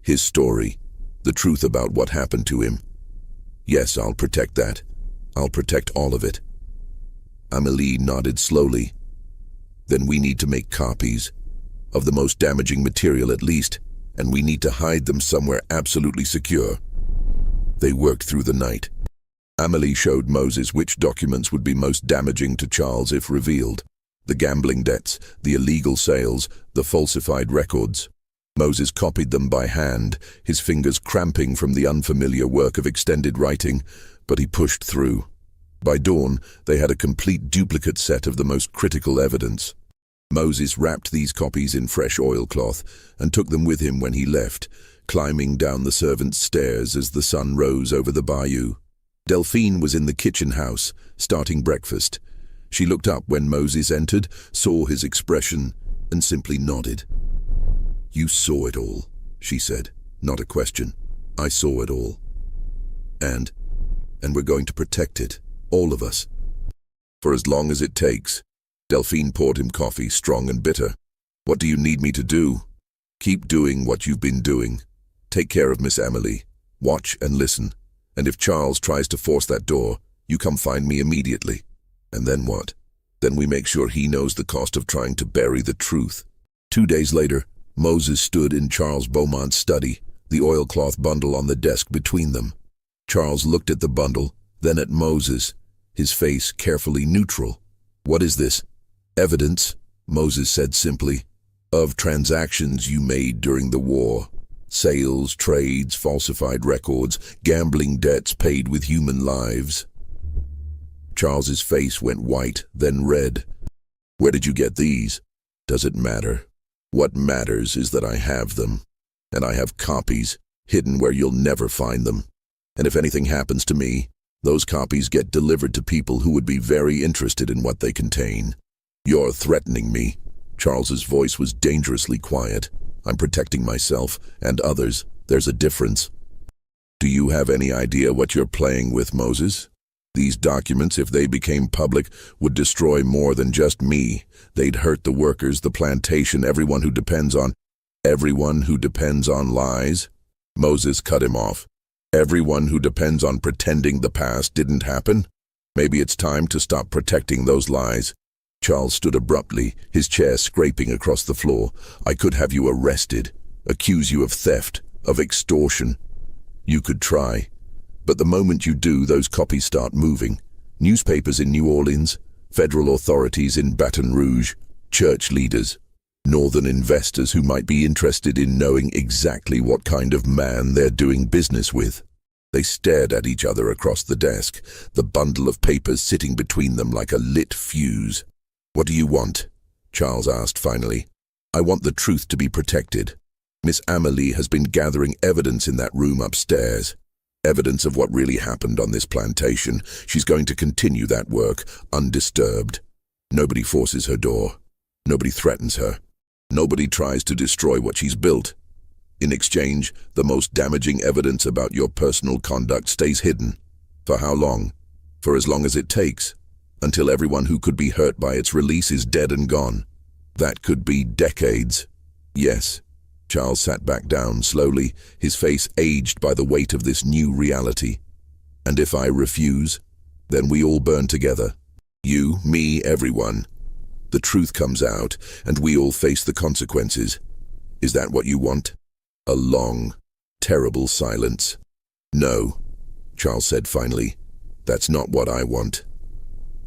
His story. The truth about what happened to him. Yes, I'll protect that. I'll protect all of it. Amélie nodded slowly. Then we need to make copies. Of the most damaging material at least, and we need to hide them somewhere absolutely secure. They worked through the night. Amélie showed Moses which documents would be most damaging to Charles if revealed. The gambling debts, the illegal sales, the falsified records. Moses copied them by hand, his fingers cramping from the unfamiliar work of extended writing, but he pushed through. By dawn, they had a complete duplicate set of the most critical evidence. Moses wrapped these copies in fresh oilcloth and took them with him when he left, climbing down the servants' stairs as the sun rose over the bayou. Delphine was in the kitchen house, starting breakfast. She looked up when Moses entered, saw his expression, and simply nodded. "You saw it all," she said, not a question. "I saw it all. And we're going to protect it, all of us. For as long as it takes." Delphine poured him coffee, strong and bitter. "What do you need me to do?" "Keep doing what you've been doing. Take care of Miss Amélie. Watch and listen. And if Charles tries to force that door, you come find me immediately." "And then what?" "Then we make sure he knows the cost of trying to bury the truth." 2 days later, Moses stood in Charles Beaumont's study, the oilcloth bundle on the desk between them. Charles looked at the bundle, then at Moses, his face carefully neutral. "What is this?" "Evidence," Moses said simply, "of transactions you made during the war. Sales, trades, falsified records, gambling debts paid with human lives." Charles's face went white, then red. "Where did you get these?" "Does it matter? What matters is that I have them. And I have copies, hidden where you'll never find them. And if anything happens to me, those copies get delivered to people who would be very interested in what they contain." "You're threatening me." Charles's voice was dangerously quiet. "I'm protecting myself and others. There's a difference." "Do you have any idea what you're playing with, Moses? These documents, if they became public, would destroy more than just me. They'd hurt the workers, the plantation, everyone who depends on lies." Moses cut him off. "Everyone who depends on pretending the past didn't happen? Maybe it's time to stop protecting those lies." Charles stood abruptly, his chair scraping across the floor. "I could have you arrested, accuse you of theft, of extortion. You could try. But the moment you do, those copies start moving. Newspapers in New Orleans, federal authorities in Baton Rouge, church leaders, northern investors who might be interested in knowing exactly what kind of man they're doing business with." They stared at each other across the desk, the bundle of papers sitting between them like a lit fuse. "What do you want?" Charles asked finally. "I want the truth to be protected. Miss Amélie has been gathering evidence in that room upstairs. Evidence of what really happened on this plantation. She's going to continue that work, undisturbed. Nobody forces her door. Nobody threatens her. Nobody tries to destroy what she's built. In exchange, the most damaging evidence about your personal conduct stays hidden. For how long? For as long as it takes. Until everyone who could be hurt by its release is dead and gone. That could be decades." "Yes." Charles sat back down slowly, his face aged by the weight of this new reality. "And if I refuse, then we all burn together. You, me, everyone. The truth comes out, and we all face the consequences. Is that what you want?" A long, terrible silence. "No," Charles said finally. "That's not what I want."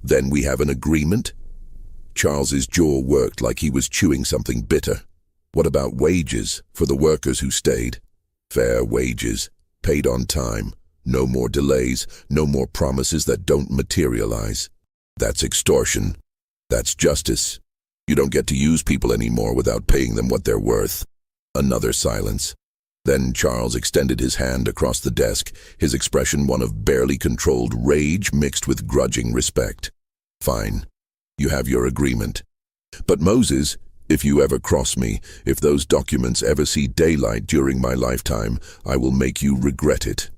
"Then we have an agreement?" Charles's jaw worked like he was chewing something bitter. "What about wages for the workers who stayed?" "Fair wages, paid on time, no more delays, no more promises that don't materialize. That's extortion. That's justice. You don't get to use people anymore without paying them what they're worth." Another silence. Then Charles extended his hand across the desk, his expression one of barely controlled rage mixed with grudging respect. "Fine. You have your agreement. But Moses, if you ever cross me, if those documents ever see daylight during my lifetime, I will make you regret it."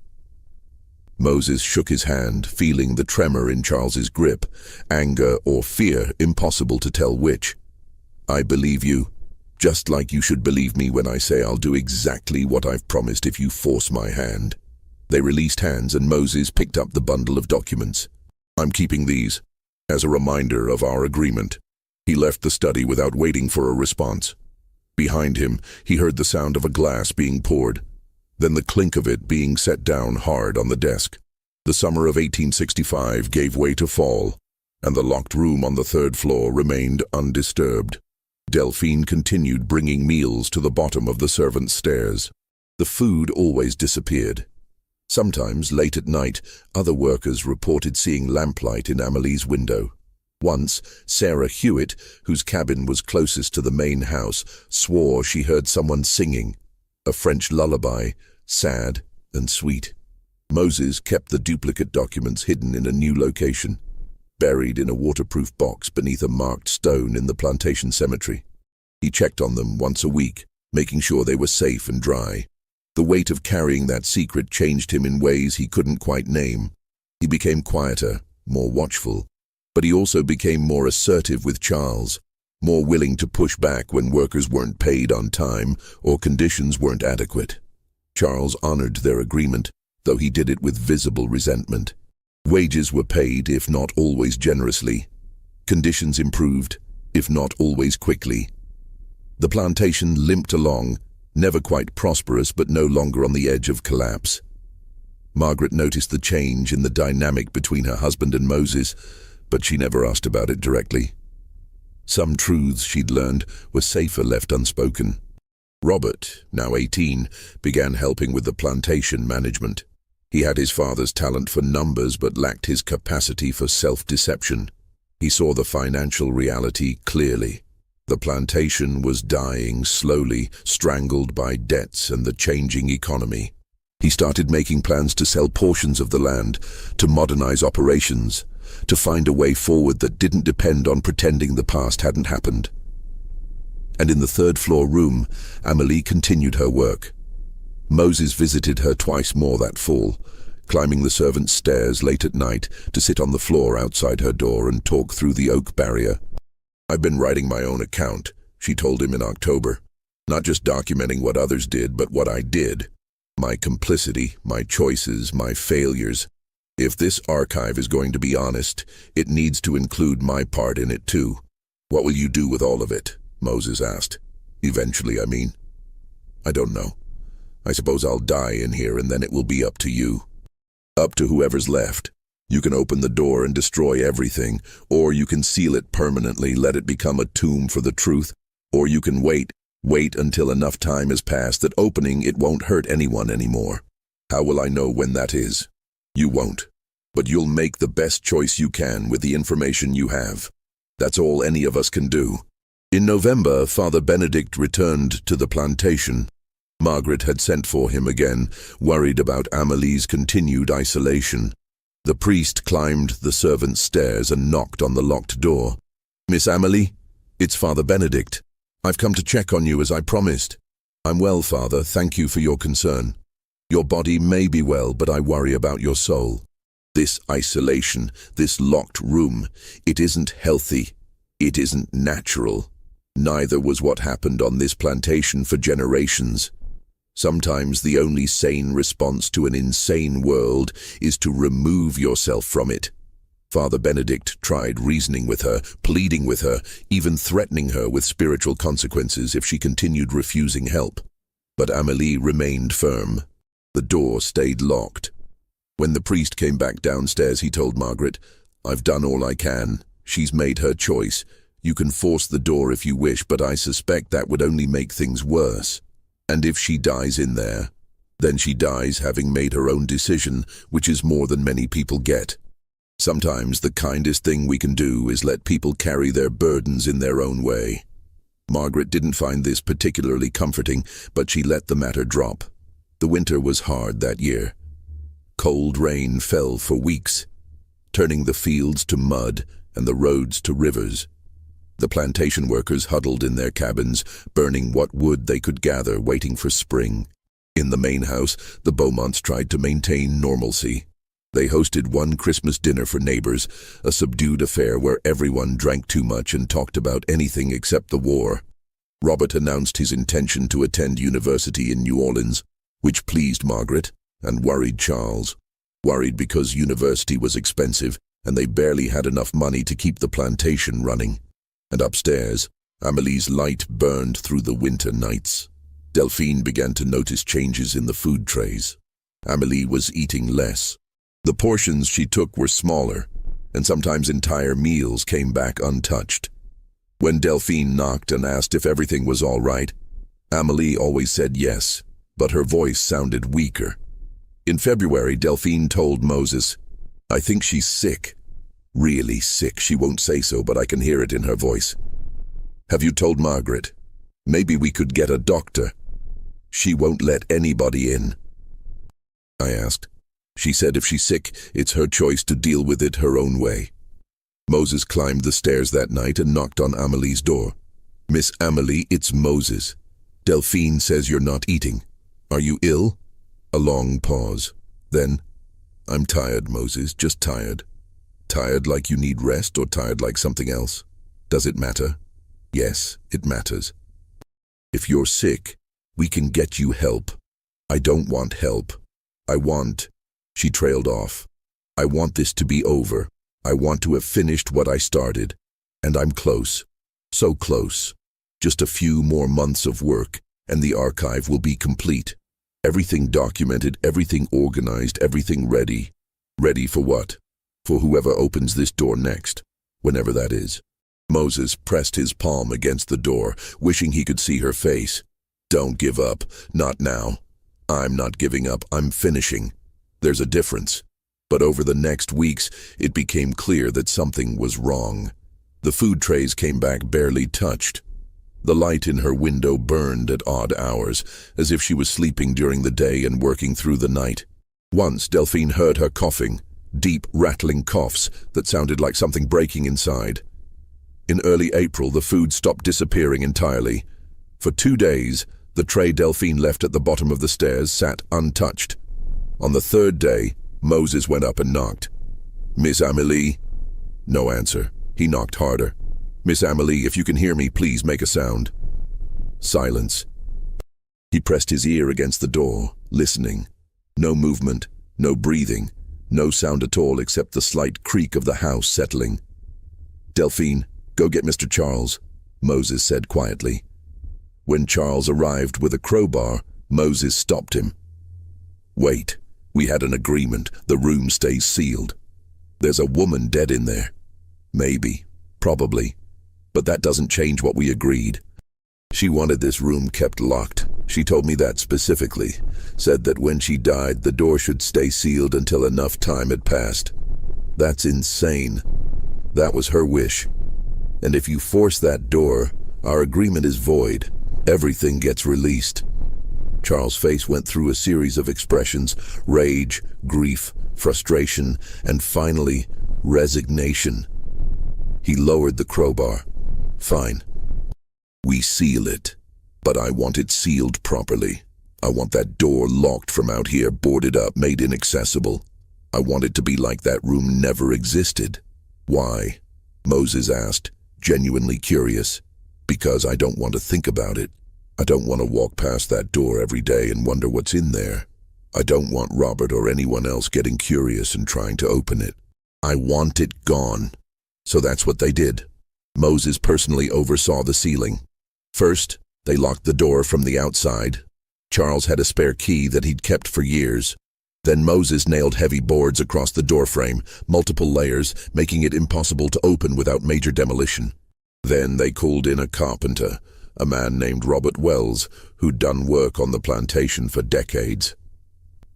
Moses shook his hand, feeling the tremor in Charles's grip, anger or fear, impossible to tell which. "I believe you, just like you should believe me when I say I'll do exactly what I've promised if you force my hand." They released hands and Moses picked up the bundle of documents. "I'm keeping these, as a reminder of our agreement." He left the study without waiting for a response. Behind him, he heard the sound of a glass being poured, then the clink of it being set down hard on the desk. The summer of 1865 gave way to fall, and the locked room on the third floor remained undisturbed. Delphine continued bringing meals to the bottom of the servants' stairs. The food always disappeared. Sometimes, late at night, other workers reported seeing lamplight in Amelie's window. Once, Sarah Hewitt, whose cabin was closest to the main house, swore she heard someone singing, a French lullaby, sad and sweet. Moses kept the duplicate documents hidden in a new location, buried in a waterproof box beneath a marked stone in the Plantation cemetery. He checked on them once a week, making sure they were safe and dry. The weight of carrying that secret changed him in ways he couldn't quite name. He became quieter, more watchful, but he also became more assertive with Charles, more willing to push back when workers weren't paid on time or conditions weren't adequate. Charles honored their agreement, though he did it with visible resentment. Wages were paid, if not always generously. Conditions improved, if not always quickly. The plantation limped along, never quite prosperous but no longer on the edge of collapse. Margaret noticed the change in the dynamic between her husband and Moses, but she never asked about it directly. Some truths she'd learned were safer left unspoken. Robert, now 18, began helping with the plantation management. He had his father's talent for numbers but lacked his capacity for self-deception. He saw the financial reality clearly. The plantation was dying slowly, strangled by debts and the changing economy. He started making plans to sell portions of the land, to modernize operations, to find a way forward that didn't depend on pretending the past hadn't happened. And in the third-floor room, Amelie continued her work. Moses visited her twice more that fall, climbing the servants' stairs late at night to sit on the floor outside her door and talk through the oak barrier. "I've been writing my own account," she told him in October. "Not just documenting what others did, but what I did. My complicity, my choices, my failures. If this archive is going to be honest, it needs to include my part in it too." "What will you do with all of it?" Moses asked. "Eventually, I mean." "I don't know. I suppose I'll die in here and then it will be up to you. Up to whoever's left. You can open the door and destroy everything, or you can seal it permanently, let it become a tomb for the truth, or you can wait until enough time has passed that opening it won't hurt anyone anymore. How will I know when that is? You won't. But you'll make the best choice you can with the information you have. That's all any of us can do." In November, Father Benedict returned to the plantation. Margaret had sent for him again, worried about Amelie's continued isolation. The priest climbed the servants' stairs and knocked on the locked door. "Miss Amelie, it's Father Benedict. I've come to check on you as I promised." "I'm well, Father, thank you for your concern. Your body may be well, but I worry about your soul. This isolation, this locked room, it isn't healthy. It isn't natural. Neither was what happened on this plantation for generations. Sometimes the only sane response to an insane world is to remove yourself from it." Father Benedict tried reasoning with her, pleading with her, even threatening her with spiritual consequences if she continued refusing help. But Amelie remained firm. The door stayed locked. When the priest came back downstairs, he told Margaret, "I've done all I can. She's made her choice. You can force the door if you wish, but I suspect that would only make things worse. And if she dies in there, then she dies having made her own decision, which is more than many people get. Sometimes the kindest thing we can do is let people carry their burdens in their own way." Margaret didn't find this particularly comforting, but she let the matter drop. The winter was hard that year. Cold rain fell for weeks, turning the fields to mud and the roads to rivers. The plantation workers huddled in their cabins, burning what wood they could gather, waiting for spring. In the main house, the Beaumonts tried to maintain normalcy. They hosted one Christmas dinner for neighbors, a subdued affair where everyone drank too much and talked about anything except the war. Robert announced his intention to attend university in New Orleans, which pleased Margaret and worried Charles. Worried because university was expensive and they barely had enough money to keep the plantation running. And upstairs, Amelie's light burned through the winter nights. Delphine began to notice changes in the food trays. Amelie was eating less. The portions she took were smaller, and sometimes entire meals came back untouched. When Delphine knocked and asked if everything was all right, Amelie always said yes, but her voice sounded weaker. In February, Delphine told Moses, "I think she's sick. Really sick. She won't say so, but I can hear it in her voice. Have you told Margaret? Maybe we could get a doctor. She won't let anybody in." I asked. She said if she's sick, it's her choice to deal with it her own way. Moses climbed the stairs that night and knocked on Amelie's door. "Miss Amelie, it's Moses. Delphine says you're not eating. Are you ill?" A long pause. Then, "I'm tired, Moses, just tired." "Tired like you need rest or tired like something else? Does it matter?" "Yes, it matters. If you're sick, we can get you help." "I don't want help. I want..." She trailed off. "I want this to be over. I want to have finished what I started. And I'm close. So close. Just a few more months of work, and the archive will be complete. Everything documented, everything organized, everything ready. Ready for what? For whoever opens this door next, whenever that is." Moses pressed his palm against the door, wishing he could see her face. "Don't give up. Not now. I'm not giving up. I'm finishing. There's a difference." But over the next weeks, it became clear that something was wrong. The food trays came back barely touched. The light in her window burned at odd hours, as if she was sleeping during the day and working through the night. Once, Delphine heard her coughing, deep, rattling coughs that sounded like something breaking inside. In early April, the food stopped disappearing entirely. For 2 days, the tray Delphine left at the bottom of the stairs sat untouched. On the 3rd day, Moses went up and knocked. "Miss Amelie?" No answer. He knocked harder. "Miss Amelie, if you can hear me, please make a sound." Silence. He pressed his ear against the door, listening. No movement, no breathing, no sound at all except the slight creak of the house settling. "Delphine, go get Mr. Charles," Moses said quietly. When Charles arrived with a crowbar, Moses stopped him. "Wait. We had an agreement. The room stays sealed. There's a woman dead in there. Maybe. Probably. But that doesn't change what we agreed. She wanted this room kept locked. She told me that specifically. Said that when she died, the door should stay sealed until enough time had passed. That's insane. That was her wish. And if you force that door, our agreement is void. Everything gets released." Charles' face went through a series of expressions: rage, grief, frustration, and finally, resignation. He lowered the crowbar. "Fine. We seal it. But I want it sealed properly. I want that door locked from out here, boarded up, made inaccessible. I want it to be like that room never existed." "Why?" Moses asked, genuinely curious. "Because I don't want to think about it. I don't want to walk past that door every day and wonder what's in there. I don't want Robert or anyone else getting curious and trying to open it. I want it gone." So that's what they did. Moses personally oversaw the sealing. First, they locked the door from the outside. Charles had a spare key that he'd kept for years. Then Moses nailed heavy boards across the doorframe, multiple layers, making it impossible to open without major demolition. Then they called in a carpenter, a man named Robert Wells, who'd done work on the plantation for decades.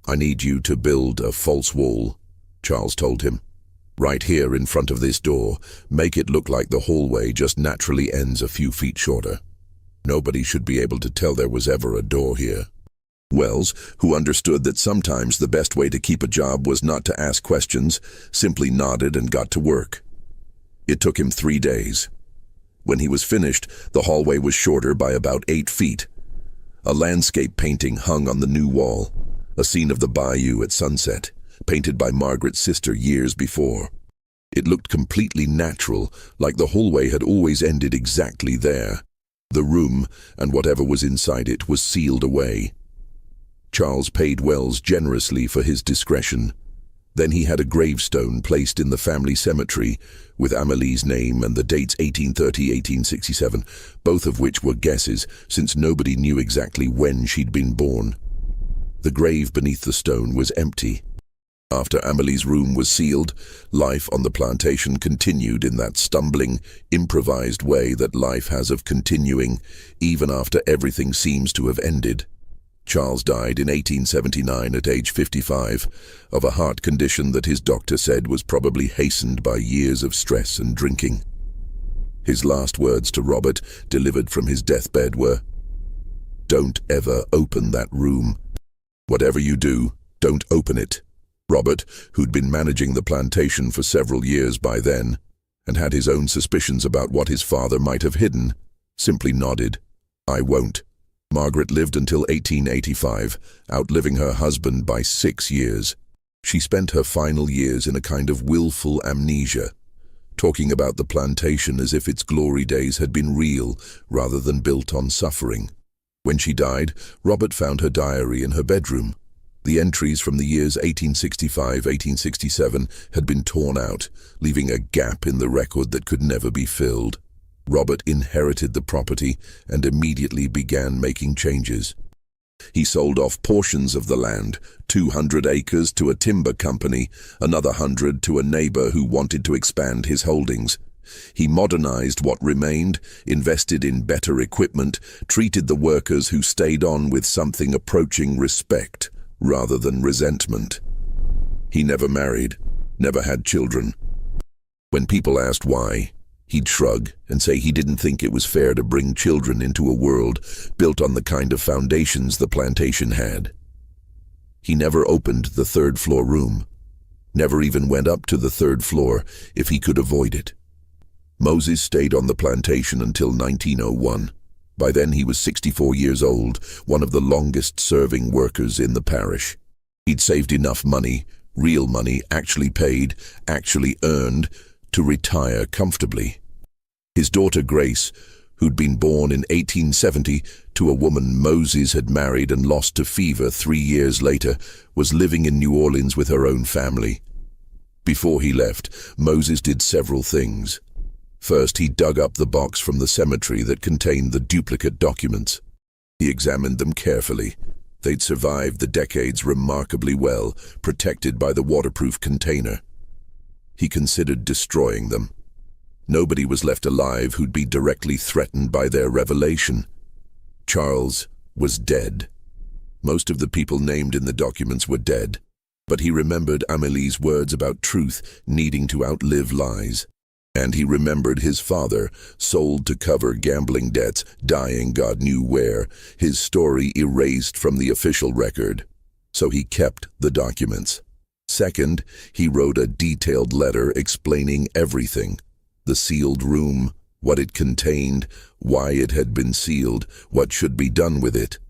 "I need you to build a false wall," Charles told him. "Right here in front of this door. Make it look like the hallway just naturally ends a few feet shorter. Nobody should be able to tell there was ever a door here." Wells, who understood that sometimes the best way to keep a job was not to ask questions, simply nodded and got to work. It took him 3 days. When he was finished, the hallway was shorter by about 8 feet. A landscape painting hung on the new wall, a scene of the bayou at sunset, painted by Margaret's sister years before. It looked completely natural, like the hallway had always ended exactly there. The room, and whatever was inside it, was sealed away. Charles paid Wells generously for his discretion. Then he had a gravestone placed in the family cemetery with Amelie's name and the dates 1830–1867, both of which were guesses since nobody knew exactly when she'd been born. The grave beneath the stone was empty. After Amelie's room was sealed, life on the plantation continued in that stumbling, improvised way that life has of continuing, even after everything seems to have ended. Charles died in 1879 at age 55 of a heart condition that his doctor said was probably hastened by years of stress and drinking. His last words to Robert, delivered from his deathbed, were, "Don't ever open that room. Whatever you do, don't open it." Robert, who'd been managing the plantation for several years by then, and had his own suspicions about what his father might have hidden, simply nodded. "I won't." Margaret lived until 1885, outliving her husband by 6 years. She spent her final years in a kind of willful amnesia, talking about the plantation as if its glory days had been real rather than built on suffering. When she died, Robert found her diary in her bedroom. The entries from the years 1865–1867 had been torn out, leaving a gap in the record that could never be filled. Robert inherited the property and immediately began making changes. He sold off portions of the land, 200 acres to a timber company, another 100 to a neighbor who wanted to expand his holdings. He modernized what remained, invested in better equipment, treated the workers who stayed on with something approaching respect rather than resentment. He never married, never had children. When people asked why, he'd shrug and say he didn't think it was fair to bring children into a world built on the kind of foundations the plantation had. He never opened the third-floor room, never even went up to the third floor if he could avoid it. Moses stayed on the plantation until 1901. By then he was 64 years old, one of the longest-serving workers in the parish. He'd saved enough money, real money, actually paid, actually earned, to retire comfortably. His daughter Grace, who'd been born in 1870 to a woman Moses had married and lost to fever 3 years later, was living in New Orleans with her own family. Before he left, Moses did several things. First, he dug up the box from the cemetery that contained the duplicate documents. He examined them carefully. They'd survived the decades remarkably well, protected by the waterproof container. He considered destroying them. Nobody was left alive who'd be directly threatened by their revelation. Charles was dead. Most of the people named in the documents were dead, but he remembered Amelie's words about truth needing to outlive lies. And he remembered his father, sold to cover gambling debts, dying God knew where, his story erased from the official record. So he kept the documents. Second, he wrote a detailed letter explaining everything: the sealed room, what it contained, why it had been sealed, what should be done with it.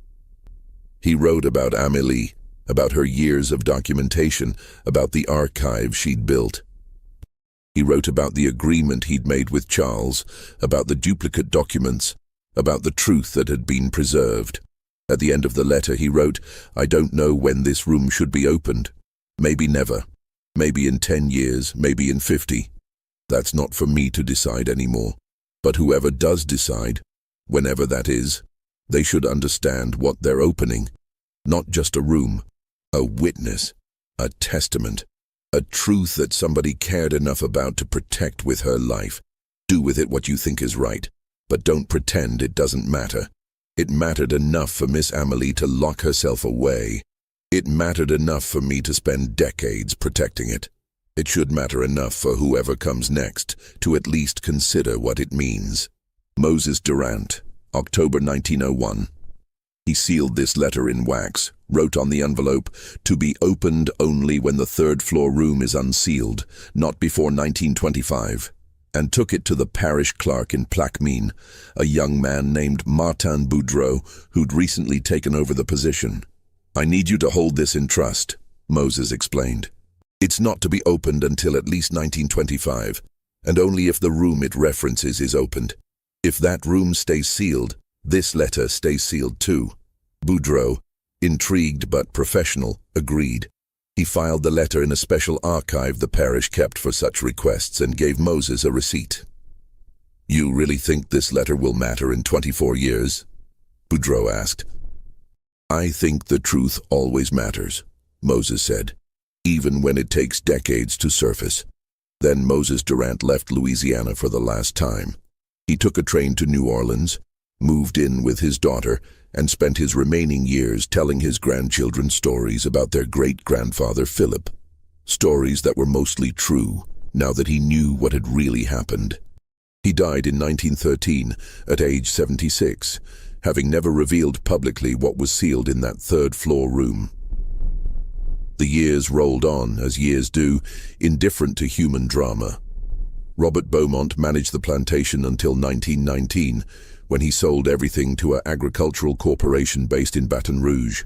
He wrote about Amelie, about her years of documentation, about the archive she'd built. He wrote about the agreement he'd made with Charles, about the duplicate documents, about the truth that had been preserved. At the end of the letter he wrote, "I don't know when this room should be opened. Maybe never. Maybe in 10 years, maybe in 50. That's not for me to decide anymore. But whoever does decide, whenever that is, they should understand what they're opening. Not just a room, a witness, a testament, a truth that somebody cared enough about to protect with her life. Do with it what you think is right, but don't pretend it doesn't matter. It mattered enough for Miss Amelie to lock herself away. It mattered enough for me to spend decades protecting it. It should matter enough for whoever comes next to at least consider what it means." Moses Durant, October 1901. He sealed this letter in wax, wrote on the envelope, "To be opened only when the third-floor room is unsealed, not before 1925, and took it to the parish clerk in Plaquemine, a young man named Martin Boudreau, who'd recently taken over the position. "I need you to hold this in trust," Moses explained. It's not to be opened until at least 1925, and only if the room it references is opened. If that room stays sealed, this letter stays sealed too. Boudreaux, intrigued but professional, agreed. He filed the letter in a special archive the parish kept for such requests and gave Moses a receipt. "You really think this letter will matter in 24 years?" Boudreaux asked. "I think the truth always matters," Moses said, "even when it takes decades to surface." Then Moses Durant left Louisiana for the last time. He took a train to New Orleans, moved in with his daughter, and spent his remaining years telling his grandchildren stories about their great-grandfather Philip. Stories that were mostly true, now that he knew what had really happened. He died in 1913, at age 76, having never revealed publicly what was sealed in that third-floor room. The years rolled on, as years do, indifferent to human drama. Robert Beaumont managed the plantation until 1919, when he sold everything to an agricultural corporation based in Baton Rouge.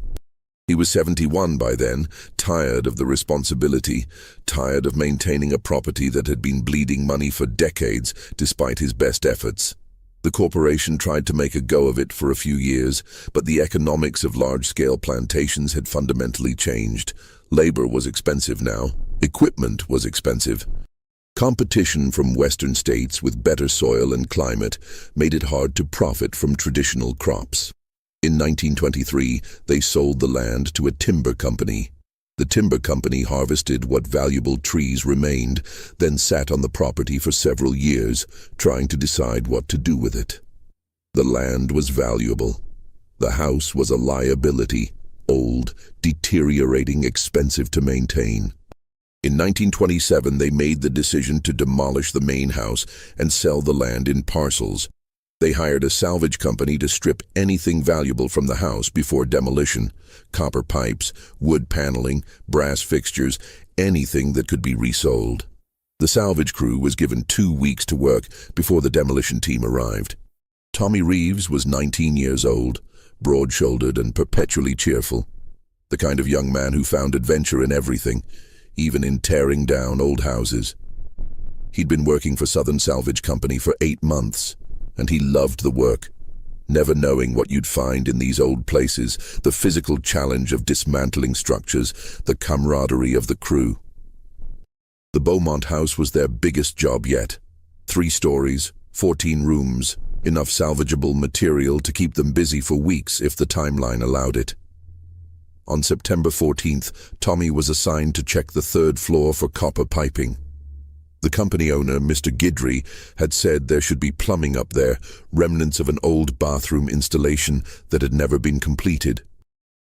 He was 71 by then, tired of the responsibility, tired of maintaining a property that had been bleeding money for decades despite his best efforts. The corporation tried to make a go of it for a few years, but the economics of large-scale plantations had fundamentally changed. Labor was expensive now. Equipment was expensive. Competition from western states with better soil and climate made it hard to profit from traditional crops. In 1923, they sold the land to a timber company. The timber company harvested what valuable trees remained, then sat on the property for several years, trying to decide what to do with it. The land was valuable. The house was a liability, old, deteriorating, expensive to maintain. In 1927, they made the decision to demolish the main house and sell the land in parcels. They hired a salvage company to strip anything valuable from the house before demolition: copper pipes, wood paneling, brass fixtures, anything that could be resold. The salvage crew was given 2 weeks to work before the demolition team arrived. Tommy Reeves was 19 years old, broad-shouldered and perpetually cheerful. The kind of young man who found adventure in everything, even in tearing down old houses. He'd been working for Southern Salvage Company for 8 months, and he loved the work, never knowing what you'd find in these old places, the physical challenge of dismantling structures, the camaraderie of the crew. The Beaumont house was their biggest job yet. 3 stories, 14 rooms, enough salvageable material to keep them busy for weeks if the timeline allowed it. On September 14th, Tommy was assigned to check the 3rd floor for copper piping. The company owner, Mr. Guidry, had said there should be plumbing up there, remnants of an old bathroom installation that had never been completed.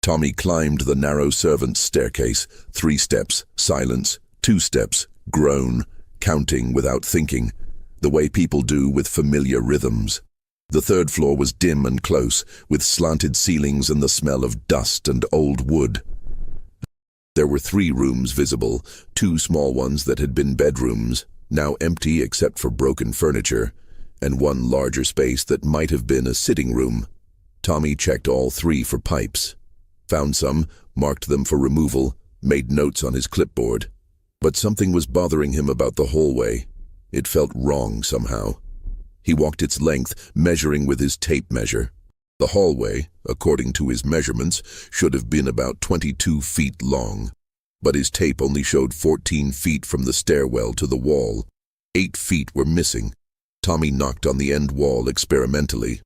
Tommy climbed the narrow servant's staircase, 3 steps, silence, 2 steps, groan, counting without thinking, the way people do with familiar rhythms. The 3rd floor was dim and close, with slanted ceilings and the smell of dust and old wood. There were 3 rooms visible, 2 small ones that had been bedrooms, now empty except for broken furniture, and 1 larger space that might have been a sitting room. Tommy checked all 3 for pipes, found some, marked them for removal, made notes on his clipboard. But something was bothering him about the hallway. It felt wrong somehow. He walked its length, measuring with his tape measure. The hallway, according to his measurements, should have been about 22 feet long, but his tape only showed 14 feet from the stairwell to the wall. 8 feet were missing. Tommy knocked on the end wall experimentally.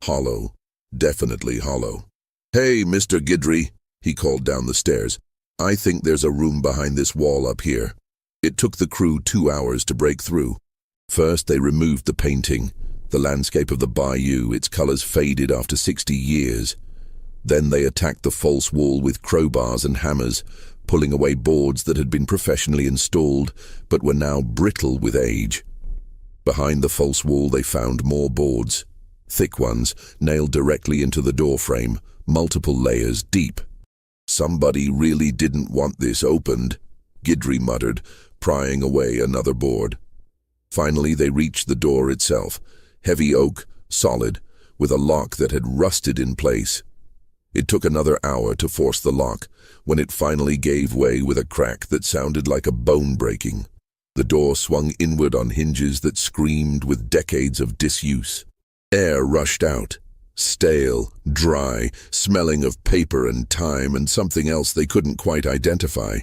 Hollow. Definitely hollow. "Hey, Mr. Guidry," he called down the stairs. "I think there's a room behind this wall up here." It took the crew 2 hours to break through. First, they removed the painting, the landscape of the bayou, its colors faded after 60 years. Then they attacked the false wall with crowbars and hammers, pulling away boards that had been professionally installed, but were now brittle with age. Behind the false wall they found more boards, thick ones, nailed directly into the door frame, multiple layers deep. "Somebody really didn't want this opened," Guidry muttered, prying away another board. Finally, they reached the door itself, heavy oak, solid, with a lock that had rusted in place. It took another hour to force the lock, when it finally gave way with a crack that sounded like a bone breaking. The door swung inward on hinges that screamed with decades of disuse. Air rushed out, stale, dry, smelling of paper and time and something else they couldn't quite identify.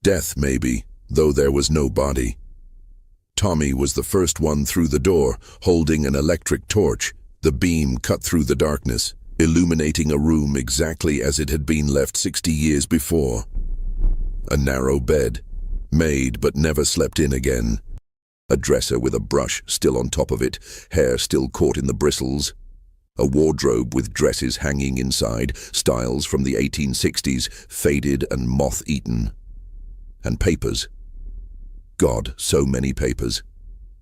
Death, maybe, though there was no body. Tommy was the first one through the door, holding an electric torch. The beam cut through the darkness, illuminating a room exactly as it had been left 60 years before. A narrow bed, made but never slept in again. A dresser with a brush still on top of it, hair still caught in the bristles. A wardrobe with dresses hanging inside, styles from the 1860s, faded and moth-eaten. And papers. God, so many papers.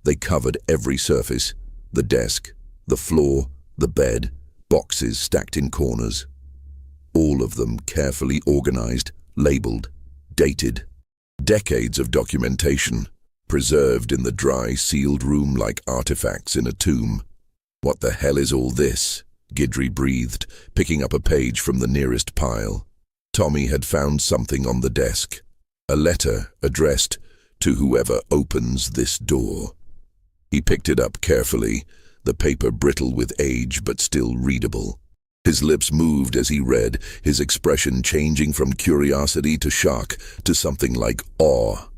They covered every surface, the desk, the floor, the bed, boxes stacked in corners. All of them carefully organized, labeled, dated. Decades of documentation, preserved in the dry, sealed room like artifacts in a tomb. "What the hell is all this?" Guidry breathed, picking up a page from the nearest pile. Tommy had found something on the desk. A letter addressed, "To whoever opens this door." He picked it up carefully, the paper brittle with age but still readable. His lips moved as he read, his expression changing from curiosity to shock to something like awe.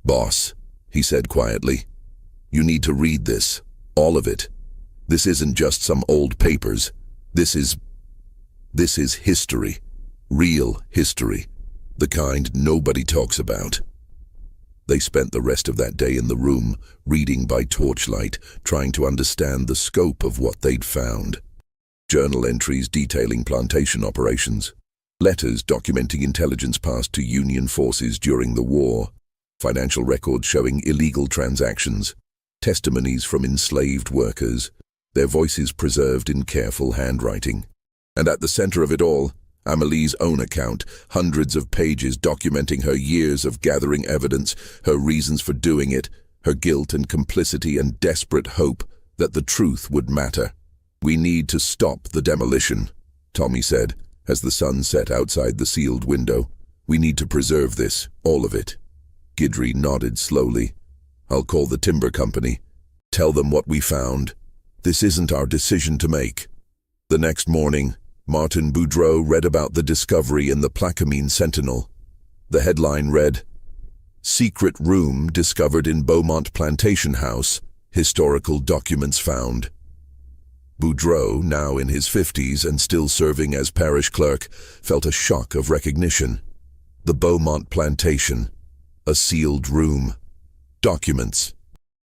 "Boss," he said quietly, "you need to read this, all of it. This isn't just some old papers. This is history. Real history. The kind nobody talks about." They spent the rest of that day in the room, reading by torchlight, trying to understand the scope of what they'd found. Journal entries detailing plantation operations, letters documenting intelligence passed to Union forces during the war, financial records showing illegal transactions, testimonies from enslaved workers, their voices preserved in careful handwriting. And at the center of it all, Amelie's own account, hundreds of pages documenting her years of gathering evidence, her reasons for doing it, her guilt and complicity and desperate hope that the truth would matter. "We need to stop the demolition," Tommy said, as the sun set outside the sealed window. "We need to preserve this, all of it." Guidry nodded slowly. "I'll call the timber company. Tell them what we found. This isn't our decision to make." The next morning, Martin Boudreau read about the discovery in the Plaquemine Sentinel. The headline read, "Secret Room Discovered in Beaumont Plantation House, Historical Documents Found." Boudreau, now in his 50s and still serving as parish clerk, felt a shock of recognition. The Beaumont Plantation, a sealed room, documents.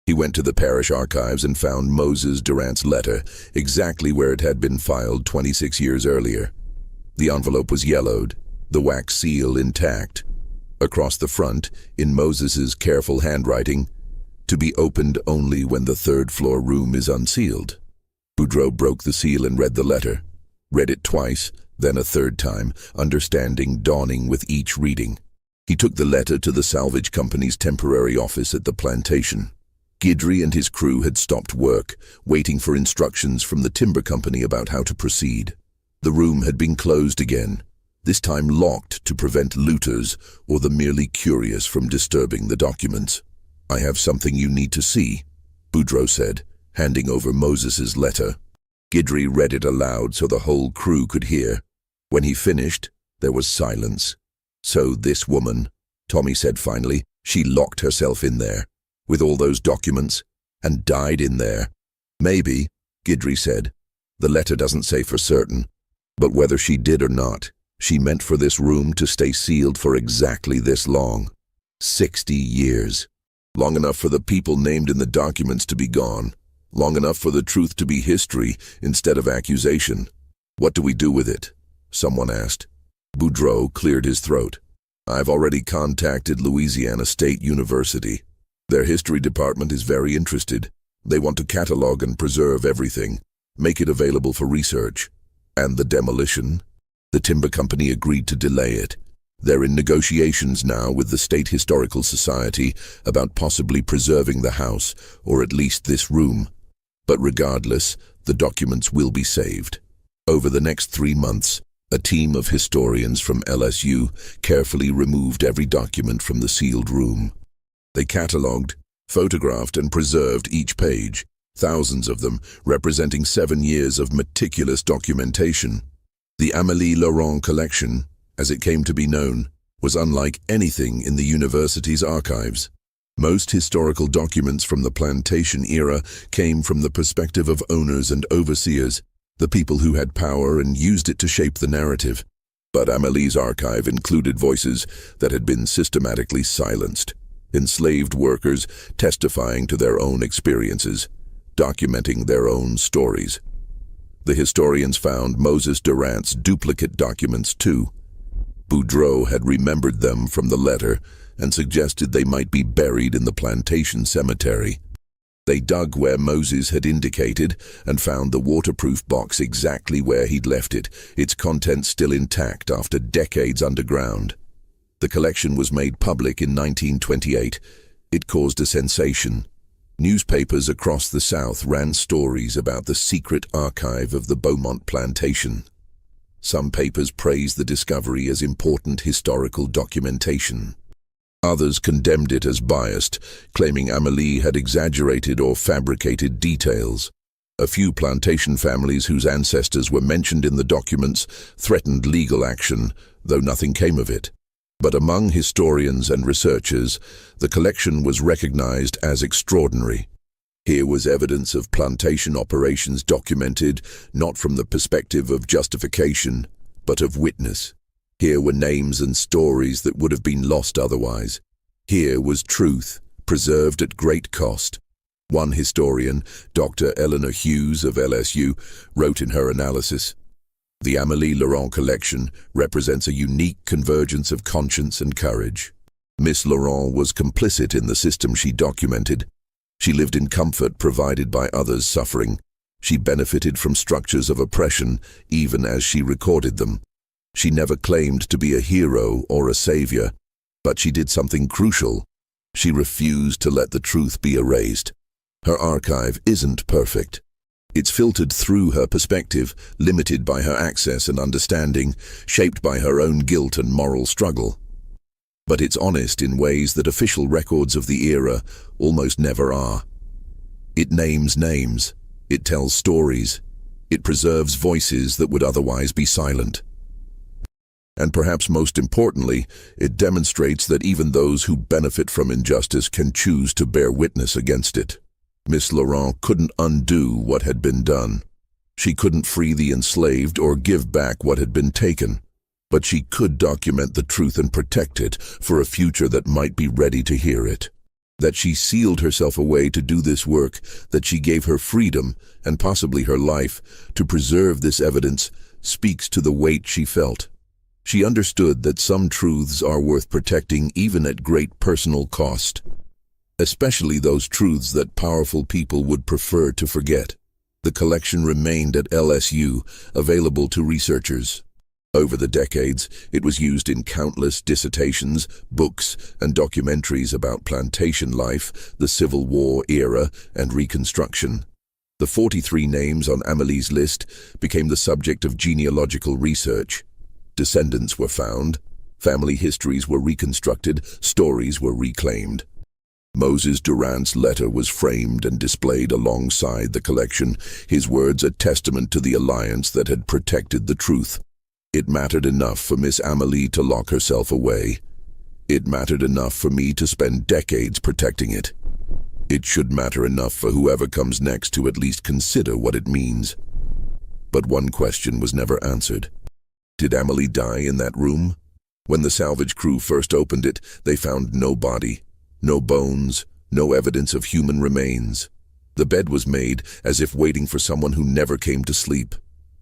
He went to the parish archives and found Moses Durant's letter, exactly where it had been filed 26 years earlier. The envelope was yellowed, the wax seal intact. Across the front, in Moses's careful handwriting, "To be opened only when the third-floor room is unsealed." Boudreau broke the seal and read the letter. Read it twice, then a third time, understanding dawning with each reading. He took the letter to the salvage company's temporary office at the plantation. Guidry and his crew had stopped work, waiting for instructions from the timber company about how to proceed. The room had been closed again, this time locked to prevent looters or the merely curious from disturbing the documents. "I have something you need to see," Boudreau said, handing over Moses's letter. Guidry read it aloud so the whole crew could hear. When he finished, there was silence. "So this woman," Tommy said finally, "she locked herself in there, with all those documents, and died in there." "Maybe," Guidry said. "The letter doesn't say for certain. But whether she did or not, she meant for this room to stay sealed for exactly this long. 60 years. Long enough for the people named in the documents to be gone. Long enough for the truth to be history instead of accusation." "What do we do with it?" someone asked. Boudreau cleared his throat. "I've already contacted Louisiana State University. Their history department is very interested. They want to catalog and preserve everything, make it available for research. And the demolition? The timber company agreed to delay it. They're in negotiations now with the State Historical Society about possibly preserving the house, or at least this room. But regardless, the documents will be saved. Over the next 3 months, A team of historians from LSU carefully removed every document from the sealed room. They catalogued, photographed, and preserved each page, thousands of them representing 7 years of meticulous documentation. The Amélie Laurent collection, as it came to be known, was unlike anything in the university's archives. Most historical documents from the Plantation era came from the perspective of owners and overseers, the people who had power and used it to shape the narrative. But Amélie's archive included voices that had been systematically silenced, enslaved workers testifying to their own experiences, documenting their own stories. The historians found Moses Durant's duplicate documents too. Boudreau had remembered them from the letter and suggested they might be buried in the Plantation cemetery. They dug where Moses had indicated and found the waterproof box exactly where he'd left it, its contents still intact after decades underground. The collection was made public in 1928. It caused a sensation. Newspapers across the South ran stories about the secret archive of the Beaumont Plantation. Some papers praised the discovery as important historical documentation. Others condemned it as biased, claiming Amélie had exaggerated or fabricated details. A few plantation families whose ancestors were mentioned in the documents threatened legal action, though nothing came of it. But among historians and researchers, the collection was recognized as extraordinary. Here was evidence of plantation operations documented not from the perspective of justification, but of witness. Here were names and stories that would have been lost otherwise. Here was truth, preserved at great cost. One historian, Dr. Eleanor Hughes of LSU, wrote in her analysis, "The Amélie Laurent collection represents a unique convergence of conscience and courage. Miss Laurent was complicit in the system she documented. She lived in comfort provided by others' suffering. She benefited from structures of oppression even as she recorded them. She never claimed to be a hero or a savior, but she did something crucial. She refused to let the truth be erased. Her archive isn't perfect. It's filtered through her perspective, limited by her access and understanding, shaped by her own guilt and moral struggle. But it's honest in ways that official records of the era almost never are. It names names. It tells stories. It preserves voices that would otherwise be silent. And perhaps most importantly, it demonstrates that even those who benefit from injustice can choose to bear witness against it. Miss Laurent couldn't undo what had been done. She couldn't free the enslaved or give back what had been taken. But she could document the truth and protect it for a future that might be ready to hear it. That she sealed herself away to do this work, that she gave her freedom, and possibly her life, to preserve this evidence, speaks to the weight she felt. She understood that some truths are worth protecting even at great personal cost, especially those truths that powerful people would prefer to forget. The collection remained at LSU, available to researchers. Over the decades, it was used in countless dissertations, books, and documentaries about plantation life, the Civil War era, and Reconstruction. The 43 names on Amélie's list became the subject of genealogical research. Descendants were found, family histories were reconstructed, stories were reclaimed. Moses Durant's letter was framed and displayed alongside the collection, his words a testament to the alliance that had protected the truth. It mattered enough for Miss Amélie to lock herself away. It mattered enough for me to spend decades protecting it. It should matter enough for whoever comes next to at least consider what it means. But one question was never answered. Did Amélie die in that room? When the salvage crew first opened it, they found no body, no bones, no evidence of human remains. The bed was made as if waiting for someone who never came to sleep.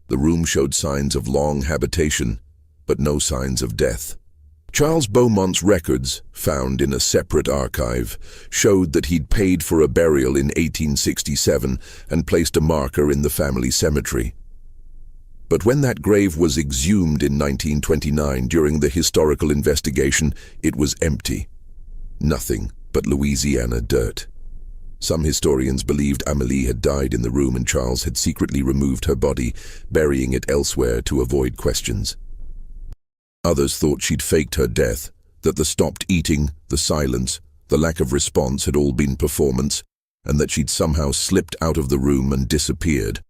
The room showed signs of long habitation, but no signs of death. Charles Beaumont's records, found in a separate archive, showed that he'd paid for a burial in 1867 and placed a marker in the family cemetery. But when that grave was exhumed in 1929 during the historical investigation, it was empty. Nothing but Louisiana dirt. Some historians believed Amélie had died in the room and Charles had secretly removed her body, burying it elsewhere to avoid questions. Others thought she'd faked her death, that the stopped eating, the silence, the lack of response had all been performance, and that she'd somehow slipped out of the room and disappeared.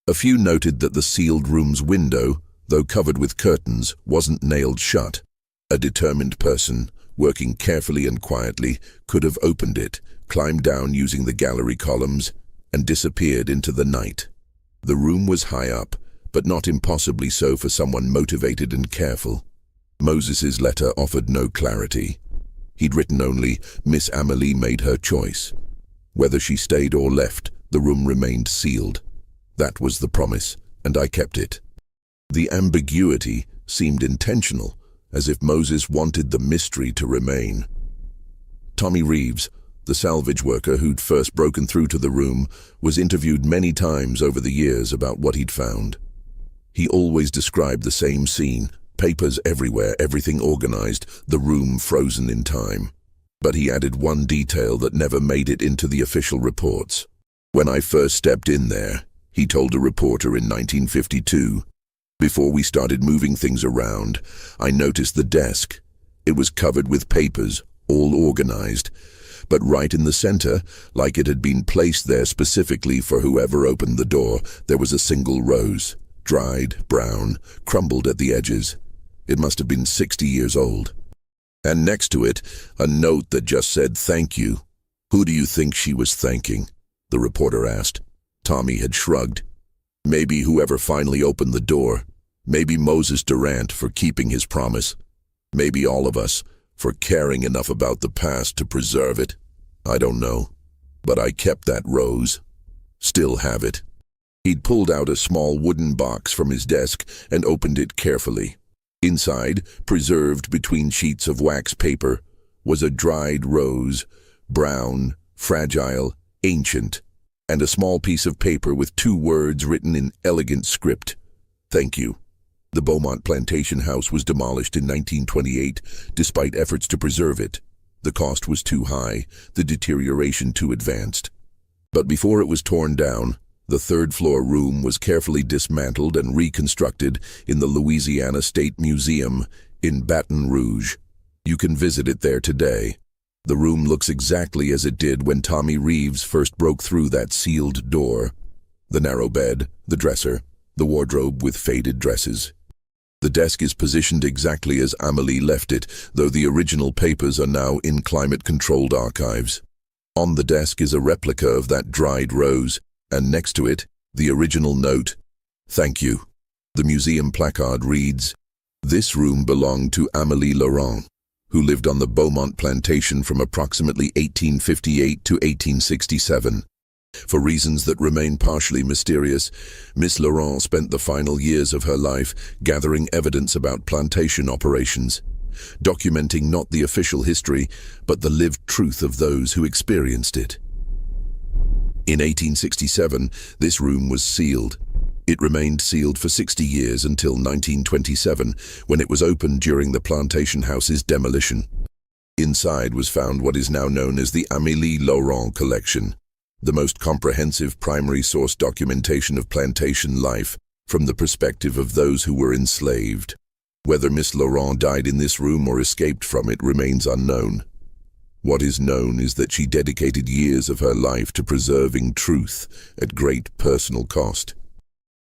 A few noted that the sealed room's window, though covered with curtains, wasn't nailed shut. A determined person, working carefully and quietly, could have opened it, climbed down using the gallery columns, and disappeared into the night. The room was high up, but not impossibly so for someone motivated and careful. Moses's letter offered no clarity. He'd written only, "Miss Amélie made her choice." Whether she stayed or left, the room remained sealed. That was the promise, and I kept it. The ambiguity seemed intentional, as if Moses wanted the mystery to remain. Tommy Reeves, the salvage worker who'd first broken through to the room, was interviewed many times over the years about what he'd found. He always described the same scene: papers everywhere, everything organized, the room frozen in time. But he added one detail that never made it into the official reports. "When I first stepped in there," he told a reporter in 1952, "before we started moving things around, I noticed the desk. It was covered with papers, all organized, but right in the center, like it had been placed there specifically for whoever opened the door, there was a single rose, dried, brown, crumbled at the edges. It must have been 60 years old. And next to it, a note that just said, 'Thank you.' Who do you think she was thanking?" the reporter asked. Tommy had shrugged. "Maybe whoever finally opened the door. Maybe Moses Durant for keeping his promise. Maybe all of us for caring enough about the past to preserve it. I don't know. But I kept that rose. Still have it." He'd pulled out a small wooden box from his desk and opened it carefully. Inside, preserved between sheets of wax paper, was a dried rose, brown, fragile, ancient, and a small piece of paper with 2 words written in elegant script: "Thank you." The Beaumont Plantation house was demolished in 1928, despite efforts to preserve it. The cost was too high, the deterioration too advanced. But before it was torn down, the 3rd-floor room was carefully dismantled and reconstructed in the Louisiana State Museum in Baton Rouge. You can visit it there today. The room looks exactly as it did when Tommy Reeves first broke through that sealed door. The narrow bed, the dresser, the wardrobe with faded dresses. The desk is positioned exactly as Amélie left it, though the original papers are now in climate-controlled archives. On the desk is a replica of that dried rose, and next to it, the original note: "Thank you." The museum placard reads, "This room belonged to Amélie Laurent, who lived on the Beaumont Plantation from approximately 1858 to 1867. For reasons that remain partially mysterious, Miss Laurent spent the final years of her life gathering evidence about plantation operations, documenting not the official history, but the lived truth of those who experienced it. In 1867, this room was sealed. It remained sealed for 60 years until 1927, when it was opened during the plantation house's demolition. Inside was found what is now known as the Amélie Laurent collection, the most comprehensive primary source documentation of plantation life from the perspective of those who were enslaved. Whether Miss Laurent died in this room or escaped from it remains unknown. What is known is that she dedicated years of her life to preserving truth at great personal cost.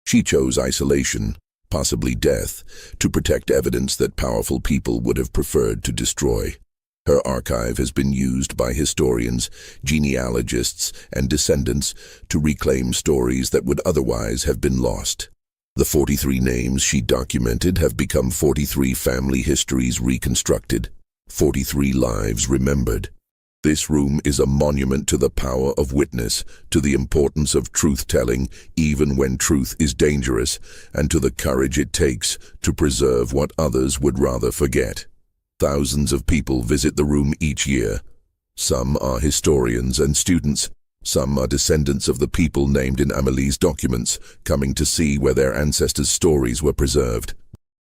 She chose isolation, possibly death, to protect evidence that powerful people would have preferred to destroy. Her archive has been used by historians, genealogists, and descendants to reclaim stories that would otherwise have been lost. The 43 names she documented have become 43 family histories reconstructed, 43 lives remembered. This room is a monument to the power of witness, to the importance of truth-telling, even when truth is dangerous, and to the courage it takes to preserve what others would rather forget. Thousands of people visit the room each year. Some are historians and students. Some are descendants of the people named in Amélie's documents, coming to see where their ancestors' stories were preserved.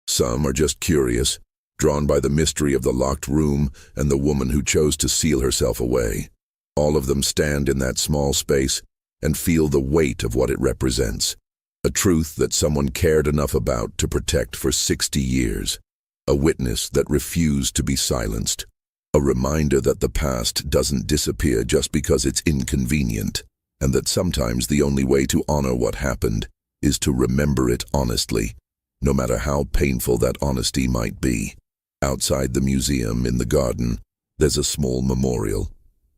Some are just curious, drawn by the mystery of the locked room and the woman who chose to seal herself away. All of them stand in that small space and feel the weight of what it represents. A truth that someone cared enough about to protect for 60 years. A witness that refused to be silenced. A reminder that the past doesn't disappear just because it's inconvenient, and that sometimes the only way to honor what happened is to remember it honestly, no matter how painful that honesty might be. Outside the museum, in the garden, there's a small memorial.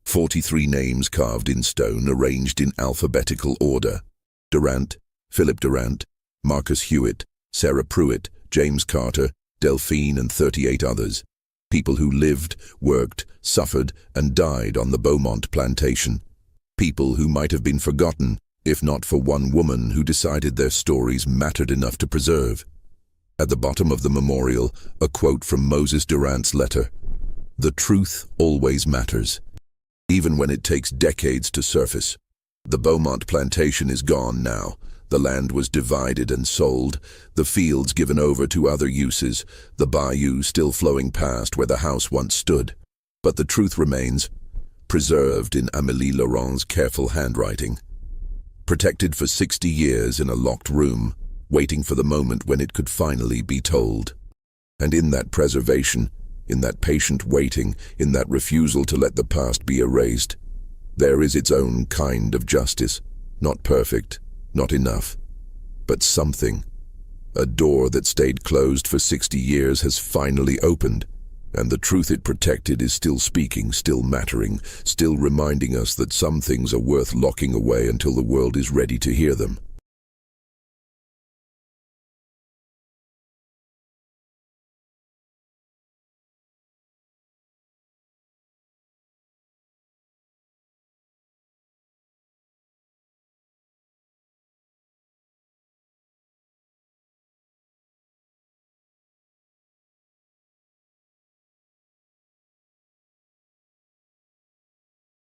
43 names carved in stone, arranged in alphabetical order. Durant, Philip Durant, Marcus Hewitt, Sarah Pruitt, James Carter, Delphine, and 38 others. People who lived, worked, suffered, and died on the Beaumont plantation. People who might have been forgotten, if not for one woman who decided their stories mattered enough to preserve. At the bottom of the memorial, a quote from Moses Durant's letter. "The truth always matters, even when it takes decades to surface." The Beaumont plantation is gone now. The land was divided and sold, the fields given over to other uses, the bayou still flowing past where the house once stood. But the truth remains, preserved in Amélie Laurent's careful handwriting. Protected for 60 years in a locked room, waiting for the moment when it could finally be told. And in that preservation, in that patient waiting, in that refusal to let the past be erased, there is its own kind of justice, not perfect, not enough, but something. A door that stayed closed for 60 years has finally opened, and the truth it protected is still speaking, still mattering, still reminding us that some things are worth locking away until the world is ready to hear them.